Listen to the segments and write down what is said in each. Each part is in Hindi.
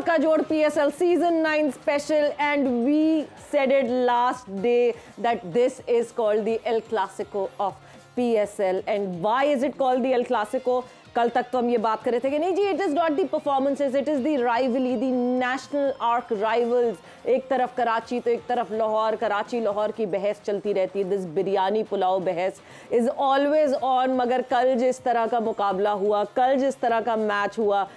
Zorka Jod PSL Season 9 special, and we said it last day that this is called the El Clasico of PSL. And why is it called the El Clasico? कल तक तो हम ये बात कर रहे थे कि नहीं जी, it is not the performances, it is the rivalry, the national arch rivals. एक तरफ कराची तो एक तरफ लाहौर, कराची लाहौर की बहस चलती रहती है। दिस बिरयानी पुलाव बहस इज़ ऑलवेज ऑन। मगर कल जिस तरह का मुकाबला हुआ, कल जिस तरह का मैच हुआ,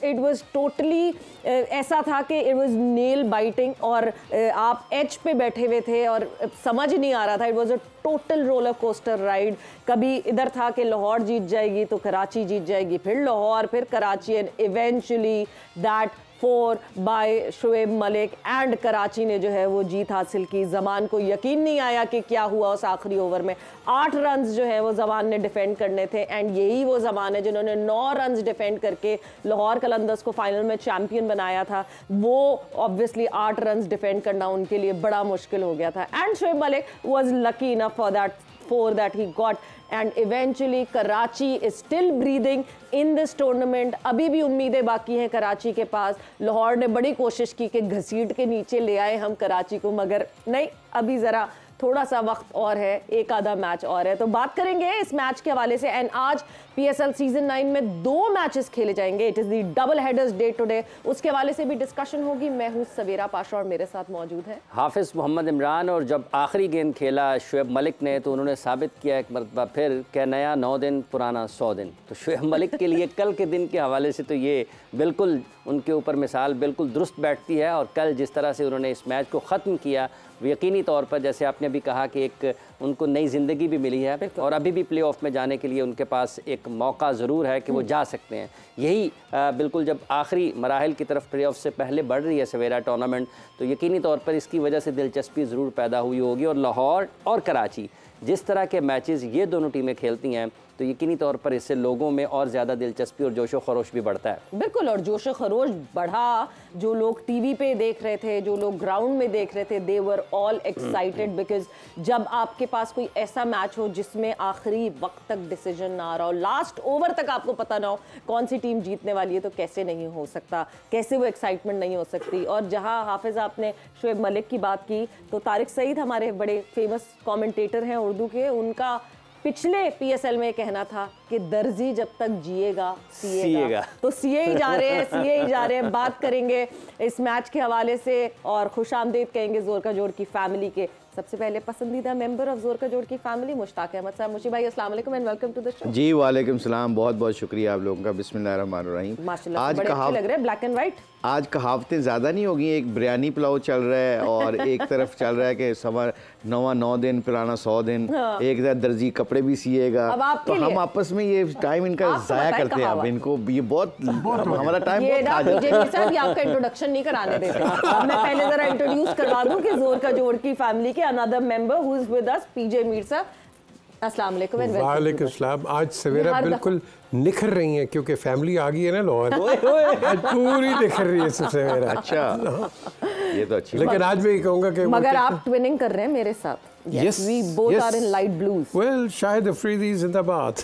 इट वॉज टोटली ऐसा था कि इट वॉज नेल बाइटिंग, और आप एज पे बैठे हुए थे और समझ नहीं आ रहा था। It was a total roller coaster ride. कभी इधर था कि लाहौर जीत जाएगी तो कराची जीत जाएगी, फिर लाहौर, फिर Karachi, and eventually that 4 by Shoaib Malik and Karachi ने जो है वो जीत हासिल की। जमान को यकीन नहीं आया कि क्या हुआ उस आखिरी ओवर में। 8 रन्स जो है वो जमान ने डिफेंड करने थे, एंड यही वो जमान है जिन्होंने 9 रन्स डिफेंड करके लाहौर कलंदर्स को फाइनल में चैंपियन बनाया था। वो ऑब्वियसली 8 रन्स डिफेंड करना उनके लिए बड़ा मुश्किल हो गया था, and Shoaib Malik was lucky enough for that 4 that he got, and eventually Karachi is still breathing in this tournament. अभी भी उम्मीदें बाकी हैं कराची के पास। लाहौर ने बड़ी कोशिश की कि घसीट के नीचे ले आए हम कराची को, मगर नहीं, अभी ज़रा थोड़ा सा वक्त और है, एक आधा मैच और है। तो बात करेंगे इस मैच के हवाले से। एंड आज PSL सीजन 9 में 2 मैचेस खेले जाएंगे। It is the double headers day today, उसके हवाले से भी डिस्कशन होगी। मैं हूँ सवेरा पाशा और मेरे साथ मौजूद है हाफिज़ मोहम्मद इमरान। और जब आखिरी गेंद खेला शुएब मलिक ने तो उन्होंने साबित किया एक मरतबा फिर कि नया 9 दिन पुराना 100 दिन। तो शुएब मलिक के लिए कल के दिन के हवाले से तो ये बिल्कुल उनके ऊपर मिसाल बिल्कुल दुरुस्त बैठती है। और कल जिस तरह से उन्होंने इस मैच को ख़त्म किया, यकीनी तौर पर जैसे आपने भी कहा कि एक उनको नई ज़िंदगी भी मिली है, और अभी भी प्ले ऑफ में जाने के लिए उनके पास एक मौका ज़रूर है कि वो जा सकते हैं। यही बिल्कुल जब आखिरी मराहल की तरफ प्ले ऑफ से पहले बढ़ रही है सवेरा टूर्नामेंट, तो यकीनी तौर पर इसकी वजह से दिलचस्पी ज़रूर पैदा हुई होगी। और लाहौर और कराची जिस तरह के मैचेस ये दोनों टीमें खेलती हैं, तो यकीनी तौर पर इससे लोगों में और ज़्यादा दिलचस्पी और जोशो खरोश भी बढ़ता है। बिल्कुल, और जोशो खरोश बढ़ा। जो लोग टीवी पे देख रहे थे, जो लोग ग्राउंड में देख रहे थे, दे वर ऑल एक्साइटेड, बिकॉज जब आपके पास कोई ऐसा मैच हो जिसमें आखिरी वक्त तक डिसीजन ना आ रहा हो, लास्ट ओवर तक आपको पता ना हो कौन सी टीम जीतने वाली है, तो कैसे नहीं हो सकता, कैसे वो एक्साइटमेंट नहीं हो सकती। और जहाँ हाफिज़ आपने शुएब मलिक की बात की, तो तारिक सईद हमारे बड़े फेमस कमेंटेटर हैं उर्दू के, उनका पिछले PSL में कहना था कि दर्जी जब तक जिएगा सिएगा। तो सिए ही जा रहे हैं, सिए ही जा रहे हैं। बात करेंगे इस मैच के हवाले से और खुशामदीद कहेंगे ज़ोरका जोड़ की फैमिली के सबसे पहले पसंदीदा मेंबर ऑफ ज़ोरका जोड़ की फैमिली, मुश्ताक अहमद साहब। मुशी भाई अस्सलाम वालेकुम and welcome to the show. जी वालेकुम सलाम, बहुत बहुत शुक्रिया आप लोगों का। बिस्मिल्लाहिर्रहमानिर्रहीम। माशाल्लाह, आज बड़े अच्छे लग रहे हैं, ब्लैक एंड व्हाइट। आज कहावतें ज़्यादा नहीं होगी, एक बिरयानी पुलाव चल रहा है और एक तरफ चल रहा है कि सवा 9 दिन पुराना 100 दिन, एक तरफ दर्जी कपड़े भी सिएगा। तो हम आपस में ये टाइम इनका ज़ाया करते हैं। अब इनको ये बहुत हमारा टाइम आपका इंट्रोडक्शन नहीं कराने देते। मैं पहले जरा इंट्रोड्यूस करवा दूं कि ज़ोरका जोड़ की फैमिली के another member who is with us, PJ Mir साहब। अस्सलाम वालेकुम एंड वालेकुम सलाम। आज सवेरा बिल्कुल निखर रही हैं क्योंकि फैमिली आ गई है ना लाहौर, आज पूरी निखर रही है सवेरा। अच्छा, ये तो अच्छी। लेकिन आज मैं ये कहूँगा कि मगर आप ट्विनिंग कर रहे हैं मेरे साथ। Yes, we both are in light blues. Well, Shahid Afridi जिंदाबाद।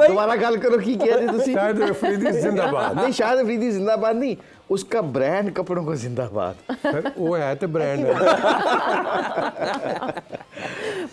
दोबारा ख्याल करो की किया थी तुसी। शाहिद अफरीदी जिंदाबाद। नहीं, शाहिद अफरीदी जिंदाबाद नहीं, उसका ब्रांड कपड़ों को जिंदाबाद। वो है तो ब्रांड है।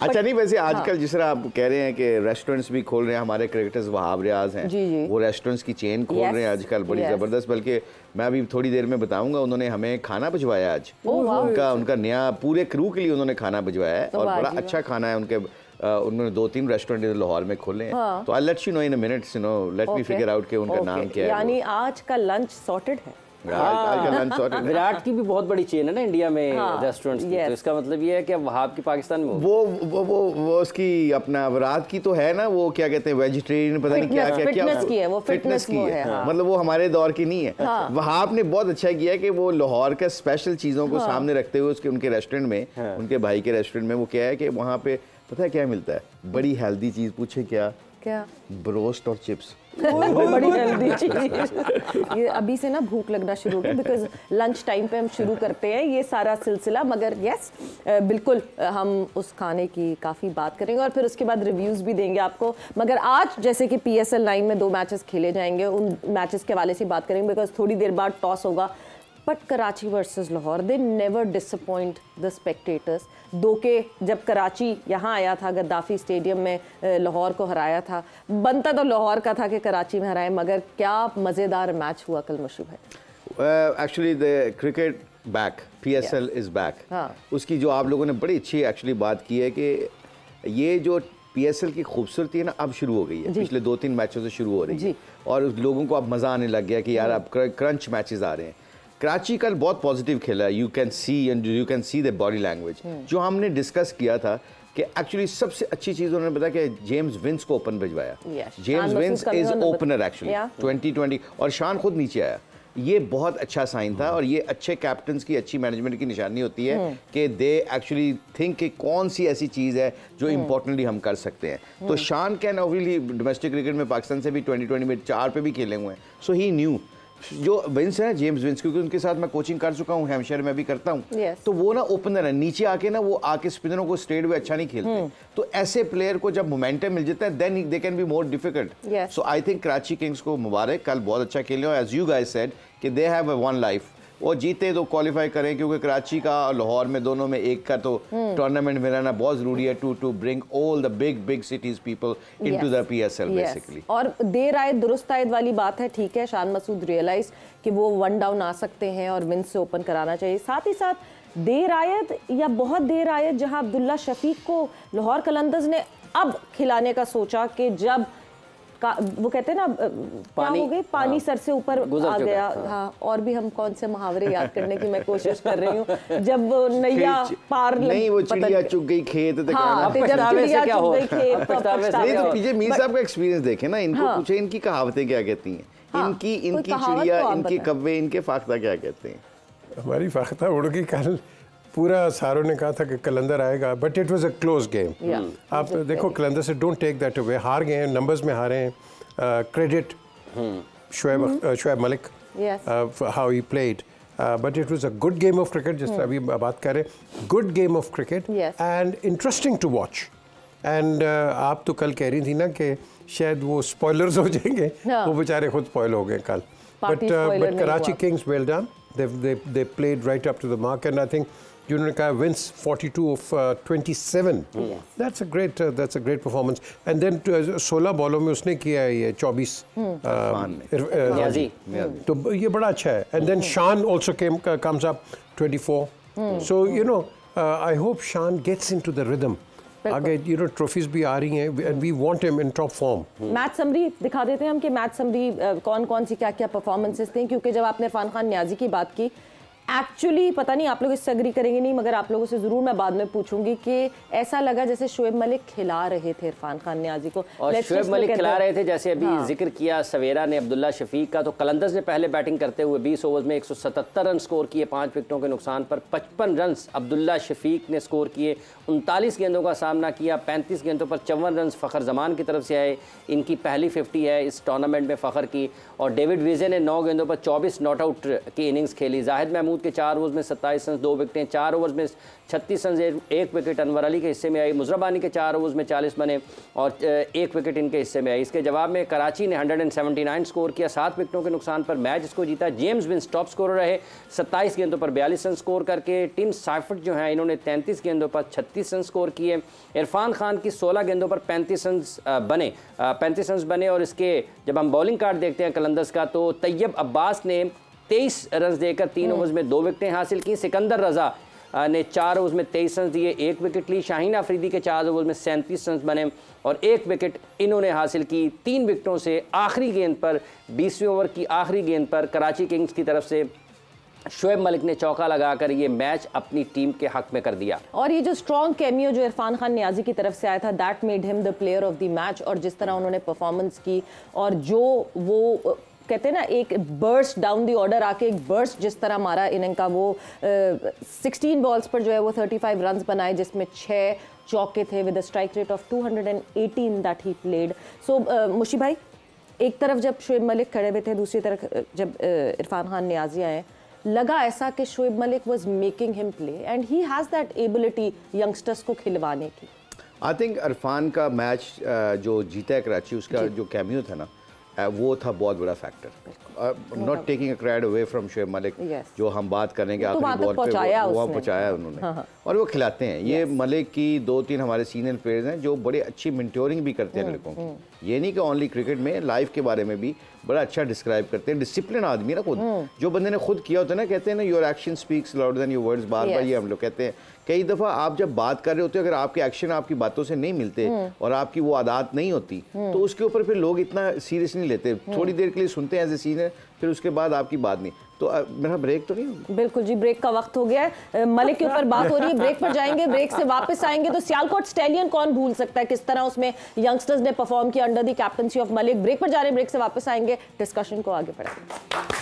अच्छा, नहीं वैसे आजकल जिस तरह आप कह रहे हैं कि रेस्टोरेंट्स भी खोल रहे हैं, हमारे क्रिकेटर्स वहाब रियाज हैं, वो रेस्टोरेंट्स की चेन खोल रहे हैं आजकल बड़ी ज़बरदस्त। बल्कि मैं अभी थोड़ी देर में बताऊंगा, उन्होंने हमें खाना भिजवाया आज। उनका नया पूरे क्रू के लिए उन्होंने खाना भिजवाया है और बड़ा अच्छा खाना है उनके। उन्होंने 2-3 रेस्टोरेंट लाहौर में खोले हैं। तो I let you know in a minute, you know, let me figure out कि उनका नाम क्या है। यानी आज का लंच सॉर्टेड है। विराट की भी बहुत बड़ी चेन है ना इंडिया में रेस्टोरेंट्स की, तो इसका मतलब ये है कि वहाब की पाकिस्तान में वो उसकी अपना विराट की तो है ना, वो क्या कहते हैं वेजिटेरियन, पता नहीं क्या फिटनेस की है, वो फिटनेस की है। मतलब वो हमारे दौर की नहीं है। वहाब ने बहुत अच्छा किया कि वो लाहौर के स्पेशल चीज़ों को सामने रखते हुए उसके उनके रेस्टोरेंट में, उनके भाई के रेस्टोरेंट में, वो क्या है कि वहाँ पे पता है क्या मिलता है, बड़ी हेल्दी चीज़। पूछे क्या? क्या? ब्रोस्ट और चिप्स। बड़ी हेल्दी चीज। ये अभी से ना भूख लगना शुरू हो गई, बिकॉज लंच टाइम पे हम शुरू करते हैं ये सारा सिलसिला। मगर यस, बिल्कुल हम उस खाने की काफ़ी बात करेंगे और फिर उसके बाद रिव्यूज़ भी देंगे आपको। मगर आज जैसे कि PSL 9 में 2 मैचेस खेले जाएंगे, उन मैचेस के हवाले से बात करेंगे, बिकॉज थोड़ी देर बाद टॉस होगा। But Karachi versus Lahore, they never disappoint the spectators. दो के जब कराची यहाँ आया था, गद्दाफी स्टेडियम में लाहौर को हराया था, बनता तो लाहौर का था कि कराची में हराए, मगर क्या मज़ेदार मैच हुआ कल मुशी भाई। Actually the cricket back, PSL is back. उसकी जो आप लोगों ने बड़ी अच्छी एक्चुअली बात की है कि ये जो PSL की खूबसूरती है ना, अब शुरू हो गई है, पिछले 2-3 मैचों से शुरू हो रही है और लोगों को अब मज़ा आने लग गया कि यार अब क्रंच मैचेस आ रहे हैं। कराची कल बहुत पॉजिटिव खेला है, you can see the body language. जो हमने डिस्कस किया था कि एक्चुअली सबसे अच्छी चीज़ उन्होंने बताया कि जेम्स विंस को ओपन भिजवाया। James Vince is opener actually 2020, और शान खुद नीचे आया। ये बहुत अच्छा साइन था और ये अच्छे कैप्टन्स की, अच्छी मैनेजमेंट की निशानी होती है कि दे एक्चुअली थिंक कि कौन सी ऐसी चीज़ है जो इंपॉर्टेंटली हम कर सकते हैं। तो शान कैन ऑब्वियसली डोमेस्टिक क्रिकेट में पाकिस्तान से भी 2020 में 4 पे भी खेले हुए हैं, सो ही न्यू। जो विंस है, जेम्स विंस, क्योंकि उनके साथ मैं कोचिंग कर चुका हूँ, हैम्पशायर में भी करता हूँ, तो वो ना ओपनर है, नीचे आके ना वो आके स्पिनरों को स्ट्रेट वे अच्छा नहीं खेलते। तो ऐसे प्लेयर को जब मोमेंटम मिल जाता है then they can be more difficult. So I think Karachi Kings को मुबारक, कल बहुत अच्छा खेले और एज यू गाइस सेड कि दे हैव वन लाइफ। वो जीते तो क्वालिफाई करें, क्योंकि कराची का और लाहौर में दोनों में एक का तो टूर्नामेंट में रहना बहुत ज़रूरी है to bring all the big cities people into the PSL basically. और देर आए दुरुस्त आयद वाली बात है, ठीक है, शान मसूद रियलाइज कि वो 1 डाउन आ सकते हैं और विंस से ओपन कराना चाहिए। साथ ही साथ देर आयत या बहुत देर आयत जहां अब्दुल्ला शफीक को लाहौर कलंदर्स ने अब खिलाने का सोचा कि जब वो कहते हैं ना क्या हो गई, पानी सर से ऊपर आ गया। हाँ, और भी हम कौन से मुहावरे याद करने की मैं कोशिश कर रही हूँ। जब वो नैया पार नहीं, वो चिड़िया चुग गई खेत, जब चिड़िया चुग गई खेत तो पीछे मीर साहब का एक्सपीरियंस देखे ना, इनको पूछे इनकी कहावतें क्या कहती हैं, इनकी चिड़िया, इनके कब्बे, इनके फाख्ता क्या कहते हैं। हमारी फाख्ता उड़ गई कल। पूरा सारों ने कहा था कि कलंदर आएगा, but it was a close game. आप देखो कलंदर से, डोंट टेक दैट अवे, हार गए हैं, नंबर्स में हारे हैं। Credit Shoaib Malik, how he played, but it was a good game of cricket, जिस तरह अभी बात कर रहे हैं, good game of cricket and interesting to watch. And आप तो कल कह रही थी ना कि शायद वो स्पॉयलर्स हो जाएंगे, वो बेचारे खुद स्पॉयल हो गए कल। But Karachi Kings well done, they played right up to the mark, and I think Junaka wins 42 of 27. That's a great performance. And then 16 बॉलों में उसने किया ये 24 तो ये बड़ा अच्छा है. And then Shan also comes up 24. So you know, I hope Shan gets into the rhythm. आगे ट्रॉफीज भी आ रही हैं and we want him in top form. Match summary दिखा देते हैं हम कि मैच समरी कौन कौन सी क्या क्या परफॉर्मेंसेस थे, क्योंकि जब आपने इरफान खान नियाजी की बात की, एक्चुअली पता नहीं आप लोग इससे एग्री करेंगे नहीं, मगर आप लोगों से ज़रूर मैं बाद में पूछूंगी कि ऐसा लगा जैसे शुएब मलिक खिला रहे थे इरफान खान नियाजी को, और शुएब मलिक खिला रहे थे। जैसे अभी जिक्र किया सवेरा ने अब्दुल्ला शफीक का, तो कलंदर्स ने पहले बैटिंग करते हुए 20 ओवर्स में 177 रन स्कोर किए 5 विकेटों के नुकसान पर। 55 रन अब्दुल्ला शफीक ने स्कोर किए, 39 गेंदों का सामना किया, 35 गेंदों पर 54 रन फ़खर जमान की तरफ से आए। इनकी पहली 50 है इस टूर्नामेंट में फ़खर की। और डेविड विजे ने 9 गेंदों पर 24 नॉट आउट की इनिंग्स खेली। जाहिद महमूद के 4 ओवर्स में 27 रन 2 विकेटें, 4 ओवर्स में 36 रन 1 विकेट अनवर अली के हिस्से में आई। मुजरबानी के 4 ओवर्स में 40 बने और 1 विकेट इनके हिस्से में आई। इसके जवाब में कराची ने 179 स्कोर किया 7 विकेटों के नुकसान पर, मैच इसको जीता। जेम्स विंस टॉप स्कोरर रहे 27 गेंदों पर 42 रन स्कोर करके। टिम साइफर्ट जो हैं इन्होंने 33 गेंदों पर 36 रन स्कोर किए। इरफान खान की 16 गेंदों पर 35 रन बने। और इसके जब हम बॉलिंग कार्ड देखते हैं कलंदर्स का, तो तैयब अब्बास ने 23 रन देकर 3 ओवर्स में 2 विकेटें हासिल की। सिकंदर रजा ने 4 ओवर्स में 23 रन दिए, 1 विकेट ली। शाहीन अफरीदी के 4 ओवर्स में 37 रन बने और 1 विकेट इन्होंने हासिल की। 3 विकेटों से आखिरी गेंद पर 20वें ओवर की आखिरी गेंद पर कराची किंग्स की तरफ से शुएब मलिक ने चौका लगाकर ये मैच अपनी टीम के हक में कर दिया। और ये जो स्ट्रॉन्ग कैमियो जो इरफान खान नियाजी की तरफ से आया था, that made him the player of the match. और जिस तरह उन्होंने परफॉर्मेंस की और जो वो कहते हैं ना एक बर्स्ट डाउन दी ऑर्डर आके एक बर्स्ट जिस तरह मारा इनिंग का, वो 16 बॉल्स पर जो है वो 35 रन बनाए, जिसमें 6 चौके थे with a strike rate of 218 that he played. So Mushi भाई, एक तरफ जब शोएब मलिक खड़े हुए थे, दूसरी तरफ जब इरफान खान नियाजी आए, लगा ऐसा कि Shoaib Malik was making him play and he has that ability youngsters को खिलवाने की। आई थिंक इरफान का मैच जो जीता है कराची, उसका जो कैमियो था ना, वो था बहुत बड़ा factor. Not taking a credit away from Shoaib Malik, जो हम बात करेंगे आखिरी बॉल पे वहाँ पहुँचाया उन्होंने। हाँ। और वो खिलाते हैं। ये मलिक की 2-3 हमारे सीनियर प्लेयर्स हैं जो बड़े अच्छी मेंटोरिंग भी करते हैं लड़कों की। ये नहीं कि ओनली क्रिकेट में, लाइफ के बारे में भी बड़ा अच्छा डिस्क्राइब करते हैं। डिसिप्लिन आदमी ना खुद, जो बंदे ने खुद किया होता है ना, कहते हैं ना your action speaks louder than your words. बार बार ये हम लोग कहते हैं। कई दफ़ा आप जब बात कर रहे होते हो, अगर आपके एक्शन आपकी बातों से नहीं मिलते और आपकी वो आदत नहीं होती, तो उसके ऊपर फिर लोग इतना सीरियस नहीं लेते। थोड़ी देर के लिए सुनते हैं एज ए सीनियर, फिर उसके बाद आपकी बात नहीं। तो मेरा ब्रेक तो नहीं होगा? बिल्कुल जी, ब्रेक का वक्त हो गया है। मलिक के ऊपर बात हो रही है, ब्रेक पर जाएंगे, ब्रेक से वापस आएंगे तो सियालकोट स्टैलियन कौन भूल सकता है, किस तरह उसमें यंगस्टर्स ने परफॉर्म किया under the captaincy of Malik. Break पर जा रहे हैं, ब्रेक से वापस आएंगे, डिस्कशन को आगे बढ़ाएंगे।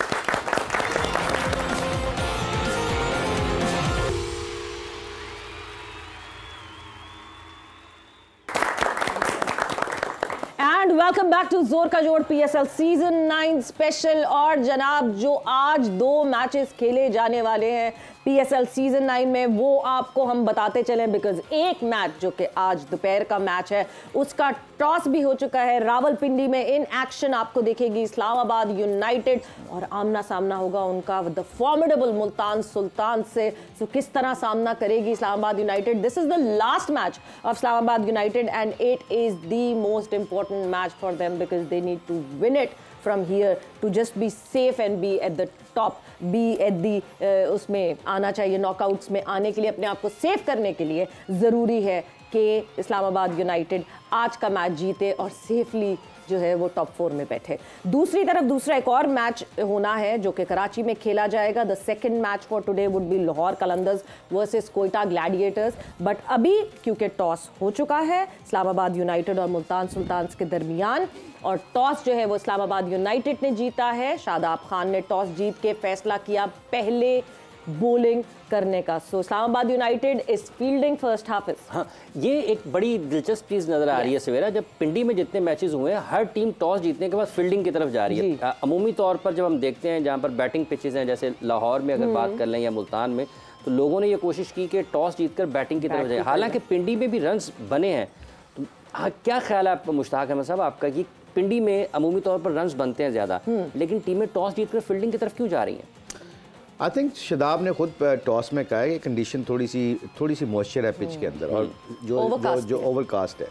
वेलकम बैक टू जोर का जोड़ PSL सीजन 9 स्पेशल। और जनाब, जो आज 2 मैचेस खेले जाने वाले हैं PSL सीजन 9 में, वो आपको हम बताते चलें, बिकॉज एक मैच जो कि आज दोपहर का मैच है, उसका टॉस भी हो चुका है। रावलपिंडी में इन एक्शन आपको देखेगी इस्लामाबाद यूनाइटेड और आमना सामना होगा उनका द फॉर्मिडेबल मुल्तान सुल्तान से। सो किस तरह सामना करेगी Islamabad United? This is the last match of Islamabad United and it is the most important match for them because they need to win it from here to just be safe and be at the top, be at the उसमें आना चाहिए। नॉकआउट्स में आने के लिए, अपने आप को सेव करने के लिए ज़रूरी है कि इस्लामाबाद यूनाइटेड आज का मैच जीते और सेफली जो है वो टॉप 4 में बैठे। दूसरी तरफ दूसरा एक और मैच होना है जो कि कराची में खेला जाएगा। The second match for today would be Lahore Qalandars versus Quetta Gladiators. But अभी क्योंकि टॉस हो चुका है इस्लामाबाद यूनाइटेड और मुल्तान सुल्तान्स के दरमियान, और टॉस जो है वो इस्लामाबाद यूनाइटेड ने जीता है। शादाब खान ने टॉस जीत के फैसला किया पहले बॉलिंग करने का। So Islamabad United is fielding first half. हाँ, ये एक बड़ी दिलचस्प चीज़ नज़र आ रही है सवेरा। जब पिंडी में जितने मैचेस हुए हैं, हर टीम टॉस जीतने के बाद फील्डिंग की तरफ जा रही है। अमूमी तौर पर जब हम देखते हैं जहाँ पर बैटिंग पिचेस हैं, जैसे लाहौर में अगर बात कर लें या मुल्तान में, तो लोगों ने ये कोशिश की कि टॉस जीतकर बैटिंग की तरफ जाए। हालांकि पिंडी में भी रन्स बने हैं। तो क्या ख्याल है आपका मुश्ताक अहमद साहब आपका कि पिंडी में अमूमी तौर पर रन्स बनते हैं ज़्यादा, लेकिन टीमें टॉस जीतकर फील्डिंग की तरफ क्यों जा रही हैं? आई थिंक शादाब ने खुद टॉस में कहा है कि कंडीशन थोड़ी सी मॉइस्चर है पिच के अंदर, और जो ओवरकास्ट है,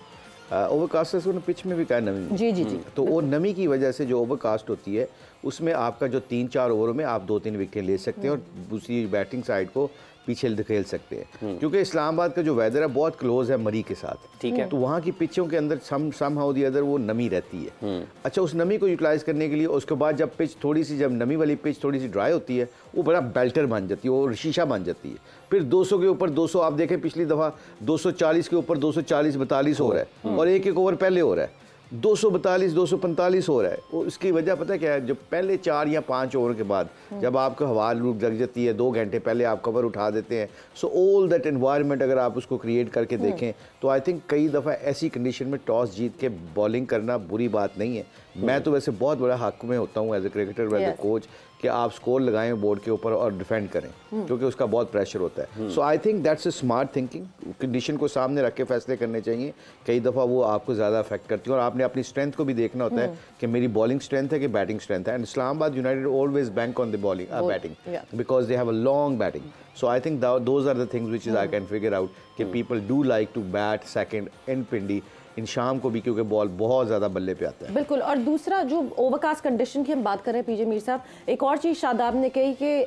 ओवरकास्ट है उसने पिच में भी कहा नमी। जी। तो वो नमी की वजह से जो ओवरकास्ट होती है, उसमें आपका जो 3-4 ओवरों में आप 2-3 विकेट ले सकते हैं और दूसरी बैटिंग साइड को पीछे धकेल सकते हैं। क्योंकि इस्लामाबाद का जो वेदर है बहुत क्लोज है मरी के साथ, ठीक है, तो वहाँ की पिचों के अंदर सम हाउ दी अदर वो नमी रहती है। अच्छा, उस नमी को यूटिलाइज करने के लिए उसके बाद जब पिच जब नमी वाली पिच थोड़ी सी ड्राई होती है, वो बड़ा बेल्टर बन जाती है, वो शीशा बन जाती है। फिर 200 के ऊपर 200, आप देखें पिछली दफ़ा 240 के ऊपर 240-42 हो रहा है, और एक ओवर पहले हो रहा है 242-245 हो रहा है। वो इसकी वजह पता क्या है? जब पहले 4 या 5 ओवर के बाद जब आपको हवा लूट लग जाती है, 2 घंटे पहले आप कवर उठा देते हैं। सो ऑल दैट एनवायरनमेंट अगर आप उसको क्रिएट करके देखें, तो आई थिंक कई दफ़ा ऐसी कंडीशन में टॉस जीत के बॉलिंग करना बुरी बात नहीं है। मैं तो वैसे बहुत बड़ा हक में होता हूँ as a cricketer, as a coach, कि आप स्कोर लगाएं बोर्ड के ऊपर और डिफेंड करें, क्योंकि उसका बहुत प्रेशर होता है। So I think that's a smart thinking. Condition को सामने रख के फैसले करने चाहिए। कई दफ़ा वो आपको ज़्यादा अफेक्ट करती है, और आपने अपनी स्ट्रेंथ को भी देखना होता है कि मेरी बॉलिंग स्ट्रेंथ है कि बैटिंग स्ट्रेंथ है। And Islamabad United always bank on the bowling batting because they have a long batting. So I think those are the things which is I can figure out कि people do like to bat second in Pindi in शाम को भी, क्योंकि बॉल बहुत ज़्यादा बल्ले पे आता है। बिल्कुल। और दूसरा जो ओवरकास्ट कंडीशन की हम बात कर रहे हैं पीजे मीर साहब, एक और चीज़ शादाब ने कही कि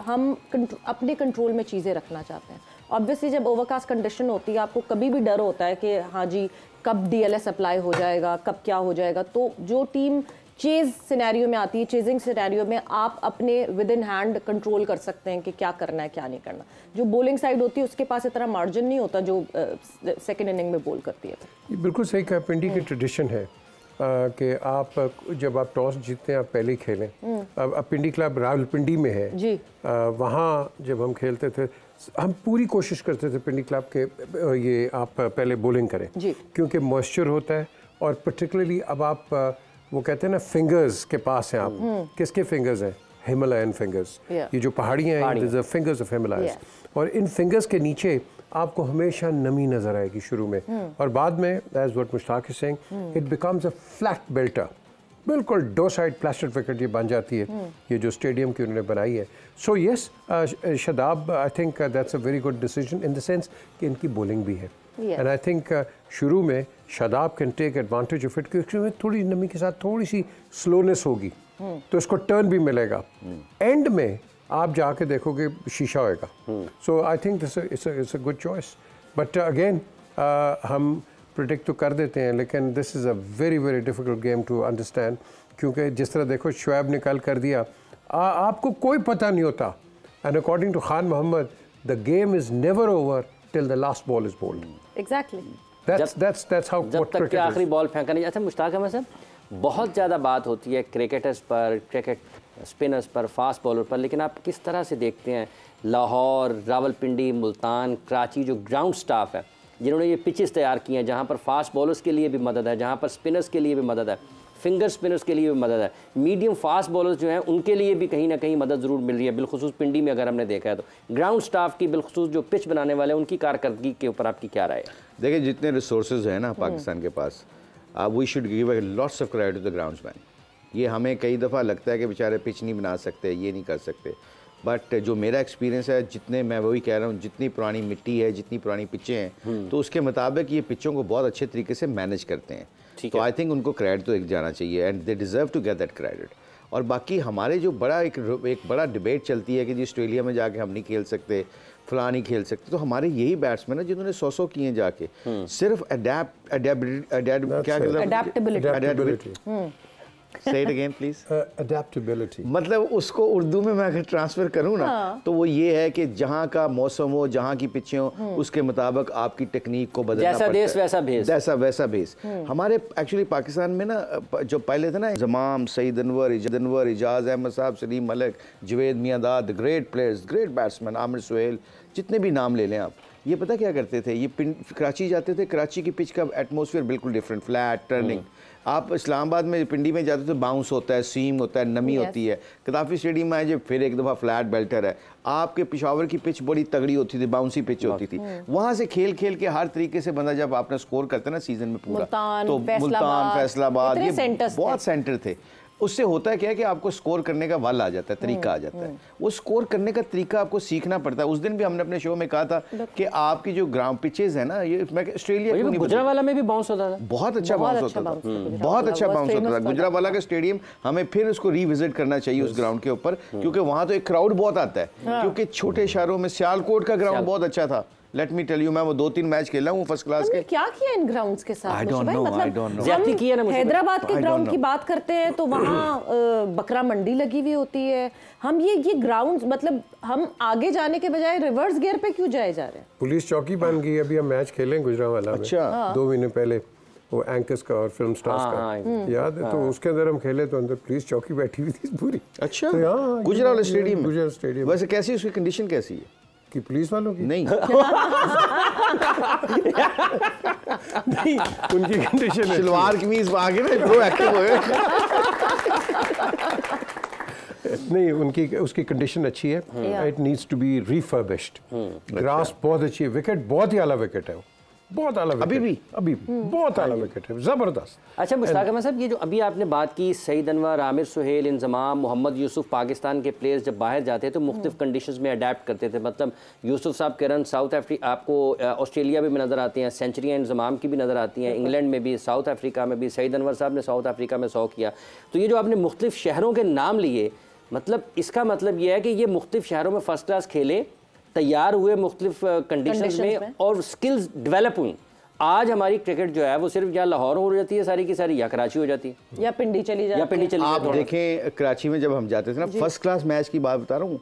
हम अपने कंट्रोल में चीज़ें रखना चाहते हैं। ऑब्वियसली जब ओवरकास्ट कंडीशन होती है, आपको कभी भी डर होता है कि हाँ जी कब DLS अप्लाई हो जाएगा, कब क्या हो जाएगा। तो जो टीम चेज सिनेरियो में आती है, चेजिंग सिनेरियो में आप अपने विद इन हैंड कंट्रोल कर सकते हैं कि क्या करना है क्या नहीं करना। जो बॉलिंग साइड होती है उसके पास इतना मार्जिन नहीं होता जो सेकंड इनिंग में बॉल करती है। ये बिल्कुल सही कहा। पिंडी की ट्रेडिशन है कि आप जब आप टॉस जीतते हैं आप पहले ही खेलें। अब पिंडी क्लब रावलपिंडी में है जी, वहाँ जब हम खेलते थे हम पूरी कोशिश करते थे पिंडी क्लब के ये आप पहले बॉलिंग करें जी, क्योंकि मॉइस्चर होता है, और पर्टिकुलरली अब आप वो कहते हैं ना फिंगर्स के पास हैं आप। किसके फिंगर्स हैं? Himalayan fingers. ये जो पहाड़ियाँ हैं, फिंगर्स ऑफ हिमालयस। और इन फिंगर्स के नीचे आपको हमेशा नमी नजर आएगी शुरू में, और बाद में as what Mushtaq is saying it becomes a flat belter, बिल्कुल दो साइड प्लास्टिक विकेट ये बन जाती है, ये जो स्टेडियम की उन्होंने बनाई है। So yes Shadab, I think that's a very good decision in the sense कि इनकी बॉलिंग भी है, एंड आई थिंक शुरू में Shadab can take advantage of it, क्योंकि थोड़ी नमी के साथ थोड़ी सी स्लोनेस होगी तो इसको टर्न भी मिलेगा। एंड में आप जाके देखोगे शीशा होएगा। So I think this it's a good choice, but again हम प्रिडिक्ट तो कर देते हैं, लेकिन this is a very very difficult game to understand, क्योंकि जिस तरह देखो शुएब ने कल कर दिया, आपको कोई पता नहीं होता, and according to Khan Mohammad the game is never over till the last ball is bowled. Exactly, that's how जब तक कि आखिरी बॉल फेंका नहीं। अच्छा मुश्ताक अहमद साहब, बहुत ज़्यादा बात होती है क्रिकेटर्स पर, क्रिकेट स्पिनर्स पर, फास्ट बॉलर पर, लेकिन आप किस तरह से देखते हैं लाहौर, रावलपिंडी, मुल्तान, कराची जो ग्राउंड स्टाफ है जिन्होंने ये पिचेस तैयार की हैं, जहाँ पर फास्ट बॉलर्स के लिए भी मदद है, जहाँ पर स्पिनर्स के लिए भी मदद है, फिंगर स्पिनर्स के लिए भी मदद है, मीडियम फास्ट बॉलर्स जो हैं उनके लिए भी कहीं ना कहीं मदद ज़रूर मिल रही है, बिलखुसूस पिंडी में अगर हमने देखा है तो ग्राउंड स्टाफ की, बिलखुसूस जो पिच बनाने वाले हैं उनकी कारकर्दगी के ऊपर आपकी क्या राय है? देखिए, जितने रिसोर्सेज हैं ना पाकिस्तान के पास, we should give lots of credit to the groundsman. ये हमें कई दफ़ा लगता है कि बेचारे पिच नहीं बना सकते, ये नहीं कर सकते, बट जो मेरा एक्सपीरियंस है, जितने मैं वही कह रहा हूँ, जितनी पुरानी मिट्टी है, जितनी पुरानी पिचें हैं, तो उसके मुताबिक ये पिचों को बहुत अच्छे तरीके से मैनेज करते हैं। तो आई थिंक उनको क्रेडिट तो एक जाना चाहिए, and they deserve to get that credit. और बाकी हमारे जो बड़ा एक बड़ा डिबेट चलती है कि जी ऑस्ट्रेलिया में जाके हम नहीं खेल सकते, फला नहीं खेल सकते, तो हमारे यही बैट्समैन है जिन्होंने 100 किए जाके, सिर्फ adaptability. Say it again, please. Adaptability. मतलब उसको उर्दू में मैं अगर ट्रांसफर करूँ ना, तो वो ये है कि जहाँ का मौसम हो, जहाँ की पिचें हो, उसके मुताबिक आपकी टेक्निक को बदलना पड़ता है। जैसा देश वैसा भेस। जैसा वैसा भेस। हमारे एक्चुअली पाकिस्तान में ना जो पहले थे ना, जमाम, Saeed Anwar, Ijaz Ahmed Sahab, Saleem Malik, Javed Miandad, great players, great batsman, Aamir Sohail, जितने भी नाम ले लें आप, ये पता क्या करते थे, ये कराची जाते थे, कराची की पिच का एटमॉस्फेयर बिल्कुल डिफरेंट, फ्लैट टर्निंग। आप इस्लामाबाद में, पिंडी में जाते तो बाउंस होता है, सीम होता है, नमी होती है। कदाफी स्टेडियम में आए जब, फिर एक दफ़ा फ्लैट बेल्टर है। आपके पिशावर की पिच बड़ी तगड़ी होती थी, बाउंसी पिच होती थी। वहाँ से खेल खेल के हर तरीके से बंदा जब आपने स्कोर करते ना सीजन में पूरा, तो मुल्तान, फैसलाबाद, ये बहुत सेंटर थे। उससे होता है क्या है कि आपको स्कोर करने का वल आ जाता है, तरीका आ जाता है। वो स्कोर करने का तरीका आपको सीखना पड़ता है। उस दिन भी हमने अपने शो में कहा था कि आपकी जो ग्राउंड पिचेस है ना, ये ऑस्ट्रेलिया में गुजरावाला में भी बाउंस होता था, बहुत अच्छा बाउंस होता था, बहुत अच्छा बाउंस होता था। गुजरावाला का स्टेडियम हमें फिर उसको रिविजिट करना चाहिए उस ग्राउंड के ऊपर, क्योंकि वहाँ तो एक क्राउड बहुत आता है, क्योंकि छोटे शहरों में सियालकोट का ग्राउंड बहुत अच्छा था। लेट मी टेल यू, मैं वो 2-3 मैच खेला हूँ फर्स्ट क्लास के। क्या किया इन ग्राउंड्स के साथ? I don't know, I don't know. ज्यादती की है ना। हैदराबाद के ग्राउंड की बात करते हैं तो वहाँ बकरा मंडी लगी हुई होती है। हम ये ग्राउंड्स, मतलब हम आगे जाने के बजाय रिवर्स गियर पे क्यों जाए जा रहे हैं? पुलिस चौकी बन गई। अभी हम मैच खेले गुजरावाला में, अच्छा 2 महीने पहले, वो एंकर्स का और फिल्म स्टार्स का, याद है? तो उसके अंदर हम खेले तो अंदर पुलिस चौकी बैठी हुई थी पूरी। अच्छा, तो गुजरावाला स्टेडियम, गुजरावाला स्टेडियम। वैसे कैसी उसकी कंडीशन कैसी है? कि पुलिस वालों की नहीं नहीं, उनकी कंडीशन शलवार कमीज आगे ना प्रो एक्टिव हो नहीं, उनकी उसकी कंडीशन अच्छी है। It needs to be refurbished. Grass बहुत अच्छी है, विकेट बहुत ही आला विकेट है, बहुत आला विकेट, अभी भी बहुत आला विकेट है, जबरदस्त। अच्छा मुश्ताक अहमद साहब, ये जो अभी आपने बात की, सईद अनवर, आमिर सुहेल, इंजमाम, मोहम्मद यूसुफ, पाकिस्तान के प्लेयर्स जब बाहर जाते हैं तो मुख्तलिफ कंडीशंस में अडेप्ट करते थे। मतलब यूसुफ साहब के रन साउथ अफ्रीका, आपको ऑस्ट्रेलिया में भी नज़र आती हैं, सेंचुरियाँ इंजमाम की भी नज़र आती हैं, इंग्लैंड में भी, साउथ अफ्रीका में भी। सईद अनवर साहब ने साउथ अफ्रीका में 100 किया। तो ये जो आपने मुख्तलिफ शहरों के नाम लिए, मतलब इसका मतलब ये है कि ये मुख्तलिफ शहरों में फर्स्ट क्लास खेले, तैयार हुए मुख्तलिफ कंडीशंस में और स्किल्स डेवलप हुई। आज हमारी क्रिकेट जो है वो सिर्फ या लाहौर हो जाती है सारी की सारी, या कराची हो जाती है, या पिंडी चली जाती है। आप देखें कराची में जब हम जाते थे ना, फर्स्ट क्लास मैच की बात बता रहा हूँ,